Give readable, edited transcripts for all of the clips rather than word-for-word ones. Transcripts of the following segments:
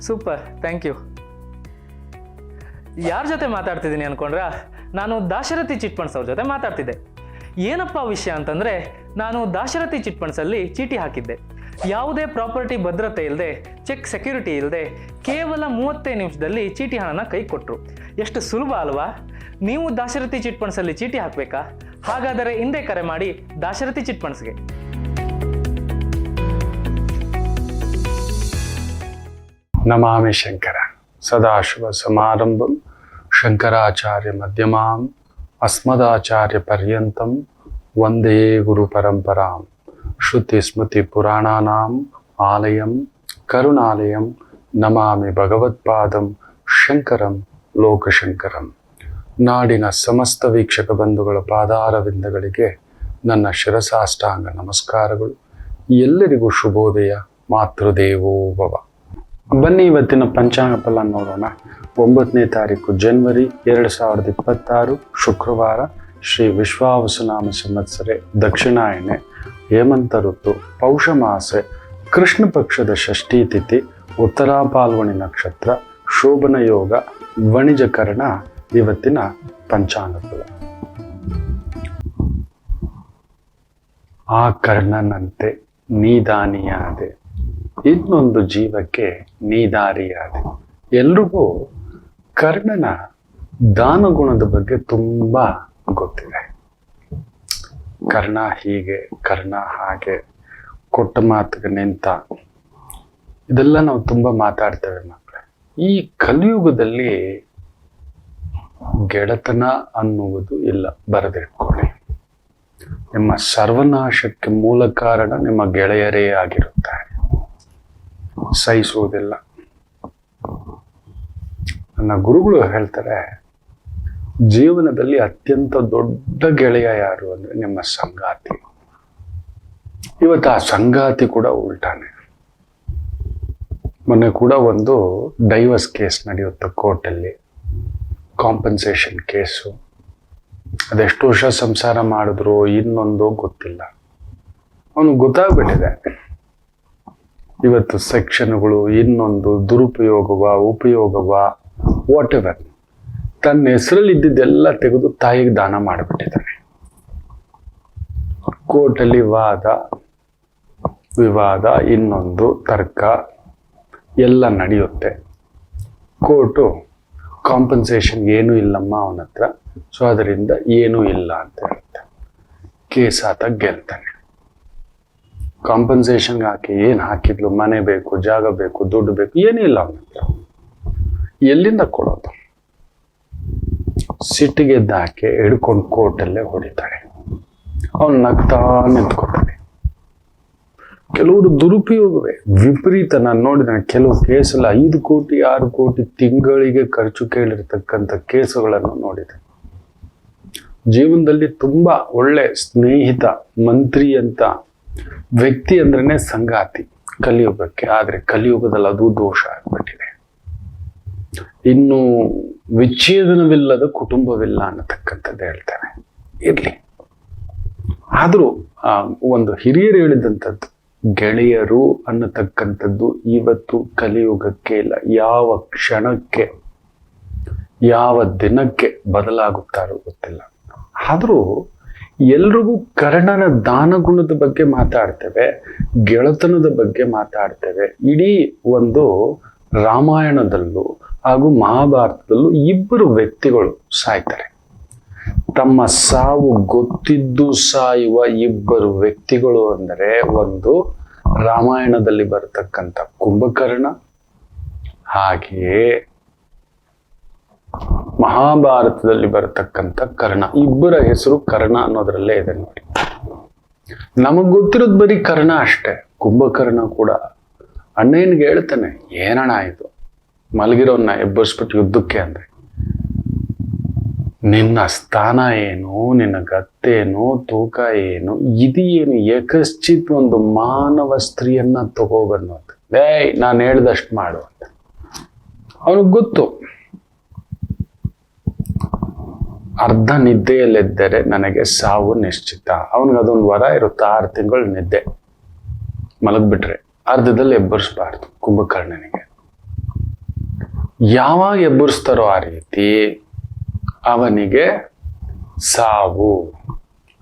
Super, thank you. ಯಾರ ಜೊತೆ ಮಾತಾಡ್ತಿದ್ದೀನಿ ಅನ್ಕೊಂಡ್ರಾ? ನಾನು ದಾಶರಥಿ ಚಿಟ್ ಫಂಡ್ಸ್ ಅವ್ರ ಜೊತೆ ಮಾತಾಡ್ತಿದ್ದೆ. ಏನಪ್ಪ ವಿಷಯ ಅಂತಂದರೆ, ನಾನು ದಾಶರಥಿ ಚಿಟ್ ಫಂಡ್ಸಲ್ಲಿ ಚೀಟಿ ಹಾಕಿದ್ದೆ. ಯಾವುದೇ ಪ್ರಾಪರ್ಟಿ ಭದ್ರತೆ ಇಲ್ಲದೆ, ಚೆಕ್ ಸೆಕ್ಯೂರಿಟಿ ಇಲ್ಲದೆ, ಕೇವಲ 35 ನಿಮಿಷದಲ್ಲಿ ಚೀಟಿ ಹಣನ ಕೈ ಕೊಟ್ಟರು. ಎಷ್ಟು ಸುಲಭ ಅಲ್ವಾ? ನೀವು ದಾಶರಥಿ ಚಿಟ್ ಫಂಡ್ಸಲ್ಲಿ ಚೀಟಿ ಹಾಕಬೇಕಾ? ಹಾಗಾದರೆ ಹಿಂದೆ ಕರೆ ಮಾಡಿ ದಾಶರಥಿ ಚಿಟ್ ಫಂಡ್ಸ್ಗೆ. ನಮಾಮಿ ಶಂಕರ ಸದಾಶಿವ ಸಮಾರಂಭಂ ಶಂಕರಾಚಾರ್ಯ ಮಧ್ಯಮಾಂ ಅಸ್ಮದಾಚಾರ್ಯ ಪರ್ಯಂತಂ ವಂದೇ ಗುರು ಪರಂಪರಾಂ ಶ್ರುತಿ ಸ್ಮೃತಿ ಪುರಾಣಾನಾಂ ಆಲಯಂ ಕರುಣಾಲಯಂ ನಮಾಮಿ ಭಗವತ್ಪಾದಂ ಶಂಕರಂ ಲೋಕಶಂಕರಂ. ನಾಡಿನ ಸಮಸ್ತ ವೀಕ್ಷಕ ಬಂಧುಗಳ ಪಾದಾರವಿಂದಗಳಿಗೆ ನನ್ನ ಶಿರಸಾಷ್ಟಾಂಗ ನಮಸ್ಕಾರಗಳು. ಎಲ್ಲರಿಗೂ ಶುಭೋದಯ. ಮಾತೃದೇವೋ ಭವ. ಬನ್ನಿ ಇವತ್ತಿನ ಪಂಚಾಂಗ ಫಲ ನೋಡೋಣ. 9ನೇ ತಾರೀಕು ಜನವರಿ 2026 ಶುಕ್ರವಾರ. ಶ್ರೀ ವಿಶ್ವಾವಸುನಾಮ ಸಂವತ್ಸರೆ, ದಕ್ಷಿಣಾಯಣೆ, ಹೇಮಂತ ಋತು, ಪೌಷ ಮಾಸೆ, ಕೃಷ್ಣ ಪಕ್ಷದ ಷಷ್ಠಿ ತಿಥಿ, ಉತ್ತರಾ ಪಾಲ್ಗುಣಿ ನಕ್ಷತ್ರ, ಶೋಭನ ಯೋಗ, ವಣಿಜಕರಣ. ಇವತ್ತಿನ ಪಂಚಾಂಗ ಫಲ. ಆ ಕರ್ಣನಂತೆ ನೀದಾನಿಯಾದೆ, ಇನ್ನೊಂದು ಜೀವಕ್ಕೆ ನೀದಾರಿಯಾದೆ. ಎಲ್ರಿಗೂ ಕರ್ಣನ ದಾನಗುಣದ ಬಗ್ಗೆ ತುಂಬಾ ಗೊತ್ತಿದೆ. ಕರ್ಣ ಹೀಗೆ, ಕರ್ಣ ಹಾಗೆ, ಕೊಟ್ಟ ಮಾತಿಗೆ ನಿಂತ, ಇದೆಲ್ಲ ನಾವು ತುಂಬಾ ಮಾತಾಡ್ತೇವೆ ಮಕ್ಕಳೇ. ಈ ಕಲಿಯುಗದಲ್ಲಿ ಗೆಳೆತನ ಅನ್ನುವುದು ಇಲ್ಲ, ಬರೆದಿಟ್ಕೊಳ್ಳಿ. ನಿಮ್ಮ ಸರ್ವನಾಶಕ್ಕೆ ಮೂಲ ಕಾರಣ ನಿಮ್ಮ ಗೆಳೆಯರೇ ಆಗಿರುತ್ತಾರೆ. ಸಹಿಸುವುದಿಲ್ಲ. ನನ್ನ ಗುರುಗಳು ಹೇಳ್ತಾರೆ, ಜೀವನದಲ್ಲಿ ಅತ್ಯಂತ ದೊಡ್ಡ ಗೆಳೆಯ ಯಾರು ಅಂದ್ರೆ ನಿಮ್ಮ ಸಂಗಾತಿ. ಇವತ್ತು ಆ ಸಂಗಾತಿ ಕೂಡ ಉಲ್ಟಾನೆ. ಮೊನ್ನೆ ಕೂಡ ಒಂದು ಡೈವರ್ಸ್ ಕೇಸ್ ನಡೆಯುತ್ತೆ ಕೋರ್ಟಲ್ಲಿ, ಕಾಂಪನ್ಸೇಷನ್ ಕೇಸು. ಅದೆಷ್ಟು ವರ್ಷ ಸಂಸಾರ ಮಾಡಿದ್ರು ಇನ್ನೊಂದು ಗೊತ್ತಿಲ್ಲ, ಅವನು ಗೊತ್ತಾಗ್ಬಿಟ್ಟಿದೆ. ಇವತ್ತು ಸೆಕ್ಷನ್ಗಳು, ಇನ್ನೊಂದು ದುರುಪಯೋಗವ ಉಪಯೋಗವ ವಾಟ್ ಎವರ್, ತನ್ನ ಹೆಸರಲ್ಲಿ ಇದ್ದಿದ್ದೆಲ್ಲ ತೆಗೆದು ತಾಯಿಗೆ ದಾನ ಮಾಡಿಬಿಟ್ಟಿದ್ದಾನೆ. ಕೋರ್ಟಲ್ಲಿ ವಾದ ವಿವಾದ, ಇನ್ನೊಂದು ತರ್ಕ ಎಲ್ಲ ನಡೆಯುತ್ತೆ. ಕೋರ್ಟು ಕಾಂಪನ್ಸೇಷನ್ ಏನೂ ಇಲ್ಲಮ್ಮ ಅವನ ಹತ್ರ, ಸೊ ಅದರಿಂದ ಏನೂ ಇಲ್ಲ ಅಂತ ಹೇಳುತ್ತೆ. ಕೇಸ್ ಆತ ಗೆಲ್ತಾನೆ. ಕಾಂಪನ್ಸೇಷನ್ಗೆ ಹಾಕಿ ಏನು ಹಾಕಿದ್ಲು, ಮನೆ ಬೇಕು, ಜಾಗ ಬೇಕು, ದುಡ್ಡು ಬೇಕು, ಏನೂ ಇಲ್ಲ ಅವನ ಹತ್ರ. ಎಲ್ಲಿಂದ ಕೊಡೋದು? ಸಿಟ್ಟಿಗೆದ್ದಾಕೆ ಹಿಡ್ಕೊಂಡು ಕೋರ್ಟಲ್ಲೇ ಹೊಡಿತಾಳೆ. ಅವನು ನಗ್ತಾ ನಿಂತ್ಕೊತಾನೆ. ಕೆಲವರು ದುರುಪಯೋಗವೇ ವಿಪರೀತ. ನಾನು ನೋಡಿದ ಕೆಲವು ಕೇಸಲ್ಲಿ 5 ಕೋಟಿ 6 ಕೋಟಿ ತಿಂಗಳಿಗೆ ಖರ್ಚು ಕೇಳಿರ್ತಕ್ಕಂಥ ಕೇಸುಗಳನ್ನು ನೋಡಿದೆ. ಜೀವನದಲ್ಲಿ ತುಂಬಾ ಒಳ್ಳೆ ಸ್ನೇಹಿತ, ಮಂತ್ರಿ ಅಂತ ವ್ಯಕ್ತಿ ಅಂದ್ರೇನೆ ಸಂಗಾತಿ ಕಲಿಯುಗಕ್ಕೆ. ಆದ್ರೆ ಕಲಿಯುಗದಲ್ಲಿ ಅದು ದೋಷ ಆಗ್ಬಿಟ್ಟಿದೆ. ಇನ್ನು ವಿಚ್ಛೇದನವಿಲ್ಲದ ಕುಟುಂಬವಿಲ್ಲ ಅನ್ನತಕ್ಕಂಥದ್ದು ಹೇಳ್ತಾರೆ. ಇರ್ಲಿ, ಆದ್ರೂ ಒಂದು ಹಿರಿಯರು ಹೇಳಿದಂಥದ್ದು, ಗೆಳೆಯರು ಅನ್ನತಕ್ಕಂಥದ್ದು ಇವತ್ತು ಕಲಿಯುಗಕ್ಕೆ ಇಲ್ಲ. ಯಾವ ಕ್ಷಣಕ್ಕೆ ಯಾವ ದಿನಕ್ಕೆ ಬದಲಾಗುತ್ತಾರೋ ಗೊತ್ತಿಲ್ಲ. ಆದ್ರೂ ಎಲ್ರಿಗೂ ಕರ್ಣನ ದಾನಗುಣದ ಬಗ್ಗೆ ಮಾತಾಡ್ತೇವೆ, ಗೆಳೆತನದ ಬಗ್ಗೆ ಮಾತಾಡ್ತೇವೆ. ಇಡೀ ಒಂದು ರಾಮಾಯಣದಲ್ಲೂ ಹಾಗೂ ಮಹಾಭಾರತದಲ್ಲೂ 2 ವ್ಯಕ್ತಿಗಳು ಸಾಯ್ತಾರೆ. ತಮ್ಮ ಸಾವು ಗೊತ್ತಿದ್ದು ಸಾಯುವ 2 ವ್ಯಕ್ತಿಗಳು ಅಂದರೆ, ಒಂದು ರಾಮಾಯಣದಲ್ಲಿ ಬರತಕ್ಕಂಥ ಕುಂಭಕರ್ಣ, ಹಾಗೆಯೇ ಮಹಾಭಾರತದಲ್ಲಿ ಬರತಕ್ಕಂಥ ಕರ್ಣ. 2 ಹೆಸರು ಕರ್ಣ ಅನ್ನೋದ್ರಲ್ಲೇ ಇದೆ ನೋಡಿ. ನಮಗ್ ಗೊತ್ತಿರೋದು ಬರೀ ಕರ್ಣ ಅಷ್ಟೇ. ಕುಂಭಕರ್ಣ ಕೂಡ ಅಣ್ಣನಿಗೆ ಹೇಳ್ತಾನೆ, ಏನಣ್ಣ ಇದು, ಮಲಗಿರೋನ್ನ ಎಬ್ಬರಿಸ್ಬಿಟ್ಟು ಯುದ್ಧಕ್ಕೆ ಅಂದ್ರೆ, ನಿನ್ನ ಸ್ಥಾನ ಏನು, ನಿನ್ನ ಗತ್ತೇನು, ತೂಕ ಏನು, ಇದೇನು, ಯಕಶ್ಚಿತ್ ಒಂದು ಮಾನವ ಸ್ತ್ರೀಯನ್ನ ತಗೋಬನ್ನೋದು. ನಾನು ಹೇಳ್ದಷ್ಟು ಮಾಡು ಅಂತ ಅವನಿಗೆ ಗೊತ್ತು. ಅರ್ಧ ನಿದ್ದೆಯಲ್ಲಿದ್ದರೆ ನನಗೆ ಸಾವು ನಿಶ್ಚಿತ. ಅವನಿಗೆ ಅದೊಂದು ವರ ಇರುತ್ತೆ, 6 ತಿಂಗಳು ನಿದ್ದೆ ಮಲಗ್ಬಿಟ್ರೆ ಅರ್ಧದಲ್ಲಿ ಎಬ್ಬರಿಸಬಾರ್ದು ಕುಂಭಕರ್ಣನಿಗೆ. ಯಾವಾಗ ಎಬ್ಬರಿಸ್ತಾರೋ ಆ ರೀತಿ ಅವನಿಗೆ ಸಾವು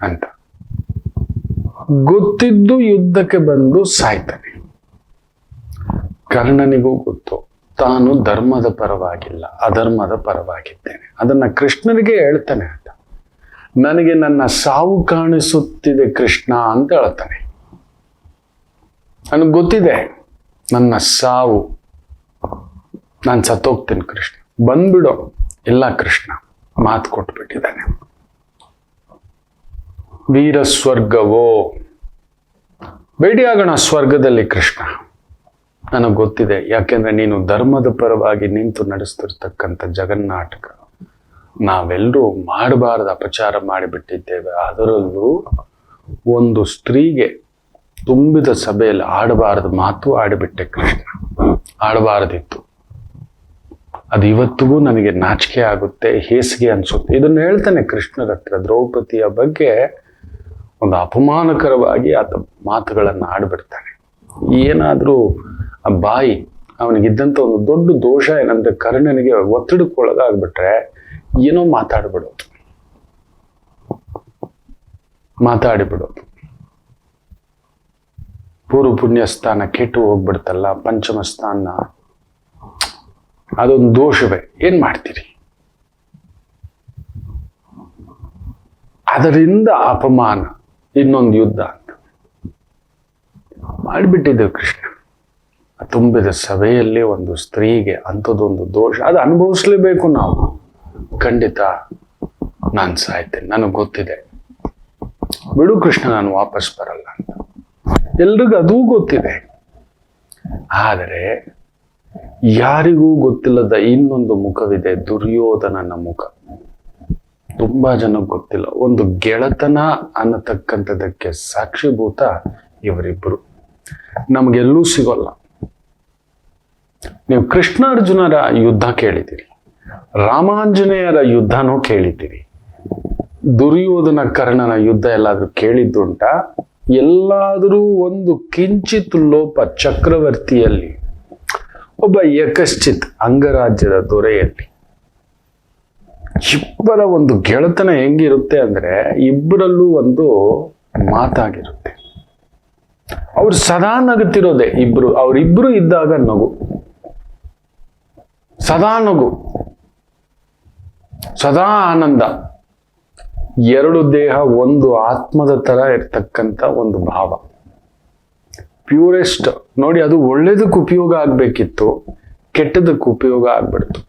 ಅಂತ ಗೊತ್ತಿದ್ದು ಯುದ್ಧಕ್ಕೆ ಬಂದು ಸಾಯ್ತಾನೆ. ಕರ್ಣನಿಗೂ ಗೊತ್ತು ತಾನು ಧರ್ಮದ ಪರವಾಗಿಲ್ಲ, ಅಧರ್ಮದ ಪರವಾಗಿದ್ದೇನೆ. ಅದನ್ನ ಕೃಷ್ಣನಿಗೆ ಹೇಳ್ತಾನೆ. ಅಂತ ನನಗೆ ನನ್ನ ಸಾವು ಕಾಣಿಸುತ್ತಿದೆ ಕೃಷ್ಣ ಅಂತ ಹೇಳ್ತಾನೆ. ನನಗೆ ಗೊತ್ತಿದೆ ನನ್ನ ಸಾವು, ನಾನು ಸತ್ತೋಗ್ತೀನಿ ಕೃಷ್ಣ, ಬಂದ್ಬಿಡು. ಇಲ್ಲ ಕೃಷ್ಣ ಮಾತು ಕೊಟ್ಬಿಟ್ಟಿದ್ದಾನೆ. ವೀರ ಸ್ವರ್ಗವೋ, ಭೇಟಿಯಾಗೋಣ ಸ್ವರ್ಗದಲ್ಲಿ ಕೃಷ್ಣ. ನನಗೆ ಗೊತ್ತಿದೆ, ಯಾಕೆಂದ್ರೆ ನೀನು ಧರ್ಮದ ಪರವಾಗಿ ನಿಂತು ನಡೆಸ್ತಿರ್ತಕ್ಕಂಥ ಜಗನ್ನಾಟಕ ನಾವೆಲ್ಲರೂ ಮಾಡಬಾರ್ದು ಅಪಚಾರ ಮಾಡಿಬಿಟ್ಟಿದ್ದೇವೆ. ಅದರಲ್ಲೂ ಒಂದು ಸ್ತ್ರೀಗೆ ತುಂಬಿದ ಸಭೆಯಲ್ಲಿ ಆಡಬಾರದು ಮಾತು ಆಡಿಬಿಟ್ಟೆ ಕೃಷ್ಣ. ಆಡಬಾರದಿತ್ತು. ಅದು ಇವತ್ತಿಗೂ ನನಗೆ ನಾಚಿಕೆ ಆಗುತ್ತೆ, ಹೇಸಿಗೆ ಅನ್ಸುತ್ತೆ. ಇದನ್ನ ಹೇಳ್ತಾನೆ ಕೃಷ್ಣರ ಹತ್ರ. ದ್ರೌಪದಿಯ ಬಗ್ಗೆ ಒಂದು ಅಪಮಾನಕರವಾಗಿ ಆತ ಮಾತುಗಳನ್ನು ಆಡ್ಬಿಡ್ತಾನೆ. ಏನಾದ್ರೂ ಆ ಬಾಯಿ, ಅವನಿಗಿದ್ದಂಥ ಒಂದು ದೊಡ್ಡ ದೋಷ ಏನಂದ್ರೆ ಕರ್ಣನಿಗೆ ಒತ್ತಡಕ್ಕೊಳಗಾಗ್ಬಿಟ್ರೆ ಏನೋ ಮಾತಾಡಿಬಿಡೋದು. ಪೂರ್ವ ಪುಣ್ಯ ಸ್ಥಾನ ಕೆಟ್ಟು ಹೋಗ್ಬಿಡ್ತಲ್ಲ, ಪಂಚಮ ಸ್ಥಾನ, ಅದೊಂದು ದೋಷವೇ. ಏನ್ ಮಾಡ್ತೀರಿ? ಅದರಿಂದ ಅಪಮಾನ, ಇನ್ನೊಂದು ಯುದ್ಧ ಅಂತ ಮಾಡಿಬಿಟ್ಟಿದ್ದೇವೆ ಕೃಷ್ಣ. ತುಂಬಿದ ಸಭೆಯಲ್ಲಿ ಒಂದು ಸ್ತ್ರೀಗೆ ಅಂಥದ್ದೊಂದು ದೋಷ, ಅದು ಅನುಭವಿಸ್ಲೇಬೇಕು ನಾವು. ಖಂಡಿತ ನಾನು ಸಾಯ್ತೇನೆ, ನನಗೆ ಗೊತ್ತಿದೆ, ಬಿಡು ಕೃಷ್ಣ ನಾನು ವಾಪಸ್ ಬರಲ್ಲ ಅಂತ ಎಲ್ರಿಗೂ ಅದೂ ಗೊತ್ತಿದೆ. ಆದರೆ ಯಾರಿಗೂ ಗೊತ್ತಿಲ್ಲದ ಇನ್ನೊಂದು ಮುಖವಿದೆ, ದುರ್ಯೋಧನನ ಮುಖ. ತುಂಬಾ ಜನಕ್ಕೆ ಗೊತ್ತಿಲ್ಲ. ಒಂದು ಗೆಳತನ ಅನ್ನತಕ್ಕಂಥದಕ್ಕೆ ಸಾಕ್ಷಿಭೂತ ಇವರಿಬ್ಬರು. ನಮ್ಗೆಲ್ಲೂ ಸಿಗೋಲ್ಲ. ನೀವು ಕೃಷ್ಣ ಅರ್ಜುನರ ಯುದ್ಧ ಕೇಳಿದ್ದೀರಿ, ರಾಮಾಂಜನೇಯರ ಯುದ್ಧನೂ ಕೇಳಿದ್ದೀರಿ. ದುರ್ಯೋಧನ ಕರ್ಣನ ಯುದ್ಧ ಎಲ್ಲಾದ್ರೂ ಕೇಳಿದ್ದುಂಟ? ಎಲ್ಲಾದರೂ ಒಂದು ಕಿಂಚಿತ್ ಲೋಪ ಚಕ್ರವರ್ತಿಯಲ್ಲಿ, ಒಬ್ಬ ಯಕಶ್ಚಿತ್ ಅಂಗರಾಜ್ಯದ ದೊರೆಯಲ್ಲಿ. ಇಬ್ಬರ ಒಂದು ಗೆಳತನ ಹೆಂಗಿರುತ್ತೆ ಅಂದ್ರೆ ಇಬ್ಬರಲ್ಲೂ ಒಂದು ಮಾತಾಗಿರುತ್ತೆ. ಅವ್ರು ಸದಾ ನಗುತ್ತಿರೋದೆ ಇಬ್ರು. ಅವರಿಬ್ರು ಇದ್ದಾಗ ನಗು, ಸದಾ ನಗು, ಸದಾ ಆನಂದ. ಎರಡು ದೇಹ ಒಂದು ಆತ್ಮದ ತರ ಇರ್ತಕ್ಕಂಥ ಒಂದು ಭಾವ. ಪ್ಯೂರೆಸ್ಟ್ ನೋಡಿ. ಅದು ಒಳ್ಳೇದಕ್ಕೆ ಉಪಯೋಗ ಆಗ್ಬೇಕಿತ್ತು, ಕೆಟ್ಟದಕ್ಕೆ ಉಪಯೋಗ ಆಗ್ಬಿಡ್ತು.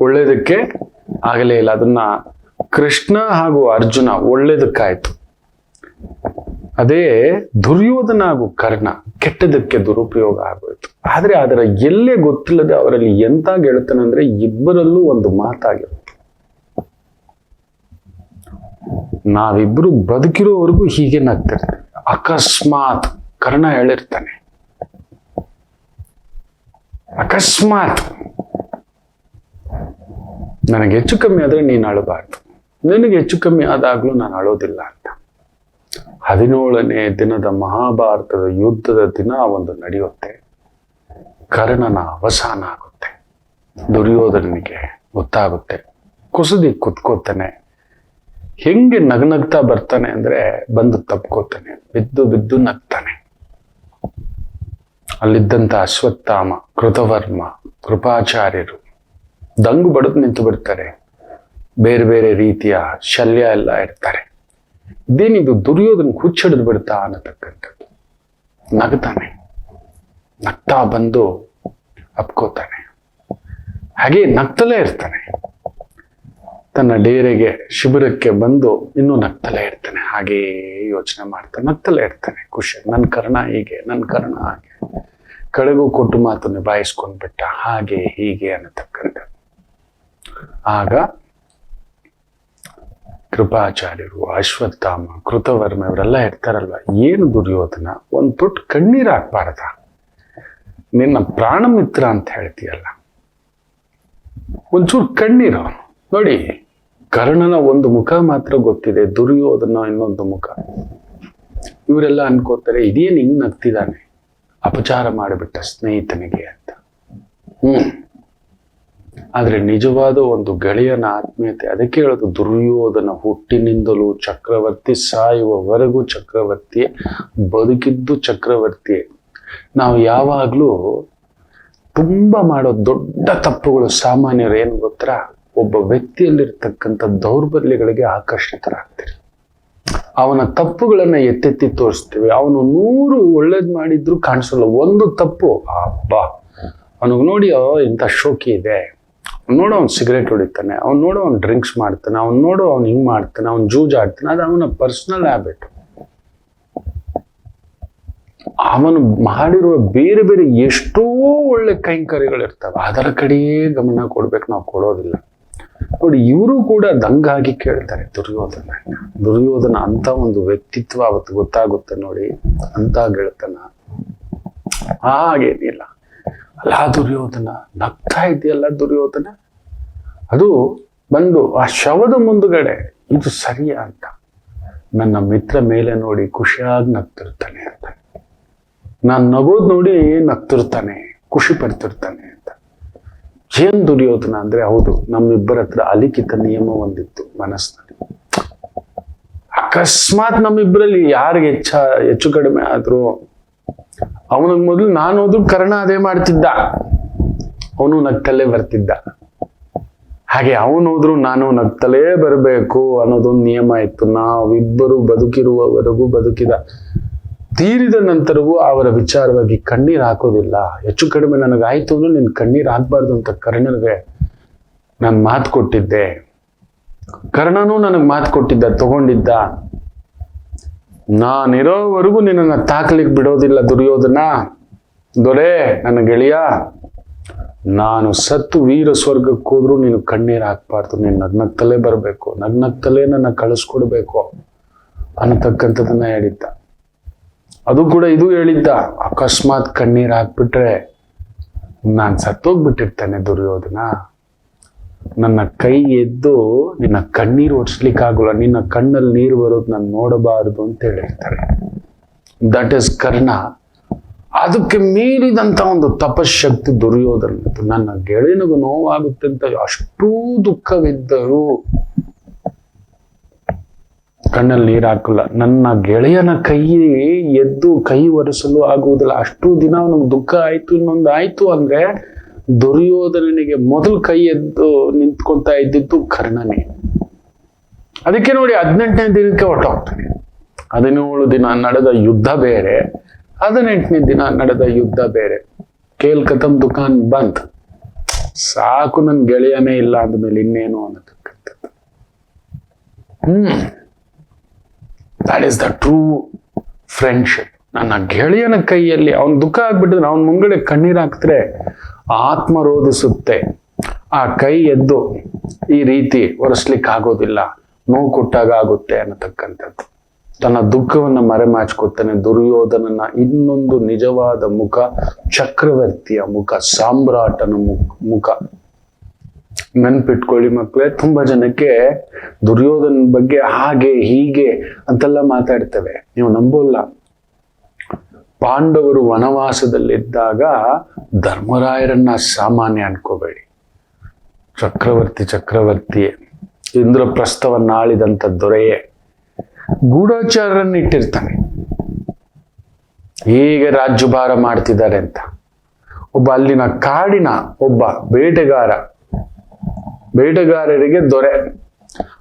ಒಳ್ಳೇದಕ್ಕೆ ಆಗಲೇ ಇಲ್ಲ. ಅದನ್ನ ಕೃಷ್ಣ ಹಾಗೂ ಅರ್ಜುನ ಒಳ್ಳೇದಕ್ಕಾಯ್ತು. ಅದೇ ದುರ್ಯೋಧನ ಹಾಗೂ ಕರ್ಣ ಕೆಟ್ಟದಕ್ಕೆ ದುರುಪಯೋಗ ಆಗೋಯ್ತು. ಆದ್ರೆ ಅದರ ಎಲ್ಲೇ ಗೊತ್ತಿಲ್ಲದೆ ಅವರಲ್ಲಿ ಎಂತ ಗೆಳತನಂದ್ರೆ ಇಬ್ಬರಲ್ಲೂ ಒಂದು ಮಾತಾಗಿರುತ್ತೆ. ನಾವಿಬ್ರು ಬದುಕಿರೋವರೆಗೂ ಹೀಗೆ ನಗ್ತಿರ್ತೇವೆ. ಅಕಸ್ಮಾತ್ ಕರ್ಣ ಹೇಳಿರ್ತಾನೆ, ಅಕಸ್ಮಾತ್ ನನಗೆ ಹೆಚ್ಚು ಕಮ್ಮಿ ಆದ್ರೆ ನೀನು ಅಳಬಾರ್ದು, ನಿನಗೆ ಹೆಚ್ಚು ಕಮ್ಮಿ ಆದಾಗ್ಲೂ ನಾನು ಅಳೋದಿಲ್ಲ ಅಂತ. 17ನೇ ದಿನದ ಮಹಾಭಾರತದ ಯುದ್ಧದ ದಿನ ಒಂದು ನಡೆಯುತ್ತೆ. ಕರ್ಣನ ಅವಸಾನ ಆಗುತ್ತೆ. ದುರ್ಯೋಧನನಿಗೆ ಗೊತ್ತಾಗುತ್ತೆ. ಕುಸದಿ ಕುತ್ಕೋತಾನೆ. ಹೆಂಗೆ ನಗ್ನಗ್ತಾ ಬರ್ತಾನೆ ಅಂದ್ರೆ ಬಂದು ತಪ್ಕೋತಾನೆ, ಬಿದ್ದು ಬಿದ್ದು ನಗ್ತಾನೆ. ಅಲ್ಲಿದ್ದಂತ ಅಶ್ವತ್ಥಾಮ, ಕೃತವರ್ಮ, ಕೃಪಾಚಾರ್ಯರು ದಂಗು ಬಡದು ನಿಂತು ಬಿಡ್ತಾರೆ. ಬೇರೆ ಬೇರೆ ರೀತಿಯ ಶಲ್ಯ ಎಲ್ಲ ಇರ್ತಾರೆ. ಇದೇನಿದು ದುರ್ಯೋಧನ ಹುಚ್ಚಿಡಿದು ಬಿಡ್ತಾ ಅನ್ನತಕ್ಕಂಥದ್ದು. ನಗ್ತಾನೆ, ನಗ್ತಾ ಬಂದು ಅಪ್ಕೋತಾನೆ. ಹಾಗೆ ನಗ್ತಲೇ ಇರ್ತಾನೆ. ತನ್ನ ಡೇರೆಗೆ ಶಿಬಿರಕ್ಕೆ ಬಂದು ಇನ್ನೂ ನಗ್ತಲೇ ಇರ್ತಾನೆ. ಹಾಗೇ ಯೋಚನೆ ಮಾಡ್ತಾನೆ, ನಗ್ತಲೇ ಇರ್ತಾನೆ. ಖುಷಿ, ನನ್ನ ಕರ್ಣ ಹೀಗೆ, ನನ್ನ ಕರ್ಣ ಹಾಗೆ, ಕಡೆಗೂ ಕೊಟ್ಟು ಮಾತು ನಿಭಾಯಿಸ್ಕೊಂಡ್ಬಿಟ್ಟ, ಹಾಗೆ ಹೀಗೆ ಅನ್ನತಕ್ಕಂಥ. ಆಗ ಕೃಪಾಚಾರ್ಯರು, ಅಶ್ವತ್ಥಾಮ, ಕೃತವರ್ಮ ಇವರೆಲ್ಲ ಇರ್ತಾರಲ್ವ. ಏನು ದುರ್ಯೋಧನ, ಒಂದು ತೊಟ್ಟು ಕಣ್ಣೀರು ಹಾಕ್ಬಾರ್ದ? ನಿನ್ನ ಪ್ರಾಣ ಮಿತ್ರ ಅಂತ ಹೇಳ್ತೀಯಲ್ಲ, ಒಂಚೂರು ಕಣ್ಣೀರು ನೋಡಿ. ಕರ್ಣನ ಒಂದು ಮುಖ ಮಾತ್ರ ಗೊತ್ತಿದೆ, ದುರ್ಯೋಧನ ಇನ್ನೊಂದು ಮುಖ. ಇವರೆಲ್ಲ ಅನ್ಕೋತಾರೆ ಇದೇನು ಹಿಂಗ್ ನಗ್ತಿದ್ದಾನೆ, ಅಪಚಾರ ಮಾಡಿಬಿಟ್ಟ ಸ್ನೇಹಿತನಿಗೆ ಅಂತ. ಆದ್ರೆ ನಿಜವಾದ ಒಂದು ಗೆಳೆಯನ ಆತ್ಮೀಯತೆ, ಅದಕ್ಕೆ ಹೇಳೋದು ದುರ್ಯೋಧನ ಹುಟ್ಟಿನಿಂದಲೂ ಚಕ್ರವರ್ತಿ, ಸಾಯುವವರೆಗೂ ಚಕ್ರವರ್ತಿ, ಬದುಕಿದ್ದು ಚಕ್ರವರ್ತಿ. ನಾವು ಯಾವಾಗ್ಲೂ ತುಂಬಾ ಮಾಡೋ ದೊಡ್ಡ ತಪ್ಪುಗಳು ಸಾಮಾನ್ಯರು ಏನು ಗೊತ್ತಾ, ಒಬ್ಬ ವ್ಯಕ್ತಿಯಲ್ಲಿರ್ತಕ್ಕಂಥ ದೌರ್ಬಲ್ಯಗಳಿಗೆ ಆಕರ್ಷಿತರಾಗ್ತೀರಿ. ಅವನ ತಪ್ಪುಗಳನ್ನ ಎತ್ತೆತ್ತಿ ತೋರಿಸ್ತೀವಿ. ಅವನು 100 ಒಳ್ಳೇದ್ ಮಾಡಿದ್ರು ಕಾಣಿಸಲ್ಲ, ಒಂದು ತಪ್ಪು ಅಬ್ಬಾ ಅವನಿಗೆ ನೋಡಿ ಇಂಥ ಶೋಕಿ ಇದೆ, ಅವ್ನು ನೋಡೋ ಅವ್ನು ಸಿಗರೇಟ್ ಹೊಡಿತಾನೆ, ಅವ್ನು ನೋಡೋ ಅವ್ನು ಡ್ರಿಂಕ್ಸ್ ಮಾಡ್ತಾನೆ, ಅವ್ನು ನೋಡೋ ಅವ್ನು ಹಿಂಗ್ ಮಾಡ್ತಾನೆ, ಅವ್ನು ಜೂಜ್ ಆಡ್ತಾನೆ, ಅದು ಅವನ ಪರ್ಸನಲ್ ಹ್ಯಾಬಿಟ್. ಅವನು ಮಾಡಿರುವ ಬೇರೆ ಬೇರೆ ಎಷ್ಟೋ ಒಳ್ಳೆ ಕೈಂಕರ್ಯಗಳಿರ್ತವೆ, ಅದರ ಕಡೆಯೇ ಗಮನ ಕೊಡ್ಬೇಕು, ನಾವು ಕೊಡೋದಿಲ್ಲ. ನೋಡಿ, ಇವರು ಕೂಡ ದಂಗಾಗಿ ಕೇಳ್ತಾರೆ ದುರ್ಯೋಧನ ಅಂತ ಒಂದು ವ್ಯಕ್ತಿತ್ವ ಅವತ್ತು ಗೊತ್ತಾಗುತ್ತೆ ನೋಡಿ, ಅಂತ ಗೆಳತನ ಹಾಗೇನಿಲ್ಲ. ಅಲ್ಲ ದುರ್ಯೋಧನ ನಗ್ತಾ ಇದೆಯಲ್ಲ ದುರ್ಯೋಧನ, ಅದು ಬಂದು ಆ ಶವದ ಮುಂದುಗಡೆ ಇದು ಸರಿಯಾ ಅಂತ, ನನ್ನ ಮಿತ್ರ ಮೇಲೆ ನೋಡಿ ಖುಷಿಯಾಗಿ ನಗ್ತಿರ್ತಾನೆ ಅಂತ, ನಾನ್ ನಗೋದ್ ನೋಡಿ ನಗ್ತಿರ್ತಾನೆ, ಖುಷಿ ಪಡ್ತಿರ್ತಾನೆ ಅಂತ. ಏನ್ ದುರ್ಯೋಧನ ಅಂದ್ರೆ, ಹೌದು ನಮ್ಮಿಬ್ಬರ ಹತ್ರ ಅಲಿಖಿತ ನಿಯಮ ಒಂದಿತ್ತು ಮನಸ್ಸಿನಲ್ಲಿ. ಅಕಸ್ಮಾತ್ ನಮ್ಮಿಬ್ಬರಲ್ಲಿ ಯಾರಿಗೆ ಹೆಚ್ಚು ಕಡಿಮೆ ಆದ್ರು, ಅವನಿಗೆ ಮೊದಲು ನಾನು ಹೋದ್ರು ಕರ್ಣ ಅದೇ ಮಾಡ್ತಿದ್ದ, ಅವನು ನಗ್ತಲೇ ಬರ್ತಿದ್ದ. ಹಾಗೆ ಅವನು ಹೋದ್ರು ನಾನು ನಗ್ತಲೇ ಬರಬೇಕು ಅನ್ನೋದೊಂದು ನಿಯಮ ಇತ್ತು. ನಾವಿಬ್ಬರು ಬದುಕಿರುವವರೆಗೂ, ಬದುಕಿದ ತೀರಿದ ನಂತರವೂ ಅವರ ವಿಚಾರವಾಗಿ ಕಣ್ಣೀರ್ ಹಾಕೋದಿಲ್ಲ. ಹೆಚ್ಚು ಕಡಿಮೆ ನನಗಾಯ್ತು ಅಂದ್ರೆ ನೀನ್ ಕಣ್ಣೀರ್ ಹಾಕ್ಬಾರ್ದು ಅಂತ ಕರ್ಣನಿಗೆ ನಾನು ಮಾತು ಕೊಟ್ಟಿದ್ದೆ. ಕರ್ಣನೂ ನನಗ್ ಮಾತು ಕೊಟ್ಟಿದ್ದ, ತಗೊಂಡಿದ್ದ. ನಾನಿರೋವರೆಗೂ ನಿನ್ನನ್ನು ತಾಕ್ಲಿಕ್ಕೆ ಬಿಡೋದಿಲ್ಲ ದುರ್ಯೋಧನ, ದೊರೆ ನನ್ನ ಗೆಳೆಯ. ನಾನು ಸತ್ತು ವೀರ ಸ್ವರ್ಗಕ್ಕೆ ಹೋದ್ರು ನೀನು ಕಣ್ಣೀರ್ ಹಾಕ್ಬಾರ್ದು, ನೀನು ನಗ್ನಗ್ತಲೇ ಬರಬೇಕು, ನಗ್ನಗ್ತಲೇ ನನ್ನ ಕಳಿಸ್ಕೊಡ್ಬೇಕು ಅನ್ನತಕ್ಕಂಥದನ್ನ ಹೇಳಿದ್ದ. ಅದು ಕೂಡ ಇದು ಹೇಳಿದ್ದ, ಅಕಸ್ಮಾತ್ ಕಣ್ಣೀರ್ ಹಾಕ್ಬಿಟ್ರೆ ನಾನು ಸತ್ತೋಗ್ಬಿಟ್ಟಿರ್ತೇನೆ ದುರ್ಯೋಧನ, ನನ್ನ ಕೈ ಎದ್ದು ನಿನ್ನ ಕಣ್ಣೀರು ಒರೆಸ್ಲಿಕ್ಕಾಗಲ್ಲ, ನಿನ್ನ ಕಣ್ಣಲ್ಲಿ ನೀರು ಬರೋದು ನಾನು ನೋಡಬಾರದು ಅಂತ ಹೇಳಿರ್ತಾರೆ. That is Karna. ಅದಕ್ಕೆ ಮೀರಿದಂತ ಒಂದು ತಪಶಕ್ತಿ ದುರ್ಯೋಧನದ್ದು. ನನ್ನ ಗೆಳೆಯನಿಗೂ ನೋವಾಗುತ್ತೆ ಅಂತ ಅಷ್ಟೂ ದುಃಖವಿದ್ದರೂ ಕಣ್ಣಲ್ಲಿ ನೀರು ಹಾಕಲ್ಲ. ನನ್ನ ಗೆಳೆಯನ ಕೈ ಎದ್ದು ಕೈ ಒರೆಸಲು ಆಗುವುದಿಲ್ಲ. ಅಷ್ಟು ದಿನ ಅವನಿಗೆ ದುಃಖ ಆಯ್ತು, ಇನ್ನೊಂದು ಆಯ್ತು ಅಂದ್ರೆ ದುರ್ಯೋಧನನಿಗೆ ಮೊದಲು ಕೈ ಎದ್ದು ನಿಂತ್ಕೊಳ್ತಾ ಇದ್ದಿದ್ದು ಕರ್ಣನೇ. ಅದಕ್ಕೆ ನೋಡಿ 18ನೇ ದಿನಕ್ಕೆ ಹೊರಟೋಗ್ತಾನೆ. 17 ದಿನ ನಡೆದ ಯುದ್ಧ ಬೇರೆ, 18ನೇ ದಿನ ನಡೆದ ಯುದ್ಧ ಬೇರೆ. ಕೇಲ್ ಕತಮ್ ದುಕಾನ್ ಬಂದ್, ಸಾಕು ನನ್ ಗೆಳೆಯನೇ ಇಲ್ಲ ಅಂದ್ಮೇಲೆ ಇನ್ನೇನು ಅನ್ನತಕ್ಕಂಥದ್ದು. That is the true friendship. ನನ್ನ ಗೆಳೆಯನ ಕೈಯಲ್ಲಿ ಅವನ್ ದುಃಖ ಆಗ್ಬಿಟ್ಟಿದ್ರೆ ಅವನ ಮುಂಗಡೆ ಕಣ್ಣೀರ್ ಹಾಕಿದ್ರೆ ಆತ್ಮ ರೋಧಿಸುತ್ತೆ. ಆ ಕೈ ಎದ್ದು ಈ ರೀತಿ ಒರೆಸ್ಲಿಕ್ಕೆ ಆಗೋದಿಲ್ಲ, ನೋವು ಕೊಟ್ಟಾಗ ಆಗುತ್ತೆ ಅನ್ನತಕ್ಕಂಥದ್ದು. ತನ್ನ ದುಃಖವನ್ನ ಮರೆಮಾಚ್ಕೊತಾನೆ. ದುರ್ಯೋಧನನ ಇನ್ನೊಂದು ನಿಜವಾದ ಮುಖ ಚಕ್ರವರ್ತಿಯ ಮುಖ, ಸಾಮ್ರಾಟನ ಮುಖ. ನೆನ್ಪಿಟ್ಕೊಳ್ಳಿ ಮಕ್ಕಳೇ, ತುಂಬಾ ಜನಕ್ಕೆ ದುರ್ಯೋಧನ ಬಗ್ಗೆ ಹಾಗೆ ಹೀಗೆ ಅಂತೆಲ್ಲ ಮಾತಾಡ್ತೇವೆ, ನೀವು ನಂಬೋಲ್ಲ. ಪಾಂಡವರು ವನವಾಸದಲ್ಲಿದ್ದಾಗ ಧರ್ಮರಾಯರನ್ನ ಸಾಮಾನ್ಯ ಅನ್ಕೋಬೇಡಿ. ಚಕ್ರವರ್ತಿ ಇಂದ್ರಪ್ರಸ್ಥವನ್ನ ಆಳಿದಂತ ದೊರೆಯೇ ಗೂಢಚಾರರನ್ನ ಇಟ್ಟಿರ್ತಾನೆ. ಹೇಗೆ ರಾಜ್ಯಭಾರ ಮಾಡ್ತಿದ್ದಾರೆ ಅಂತ. ಒಬ್ಬ ಅಲ್ಲಿನ ಕಾಡಿನ ಒಬ್ಬ ಬೇಟೆಗಾರರಿಗೆ ದೊರೆ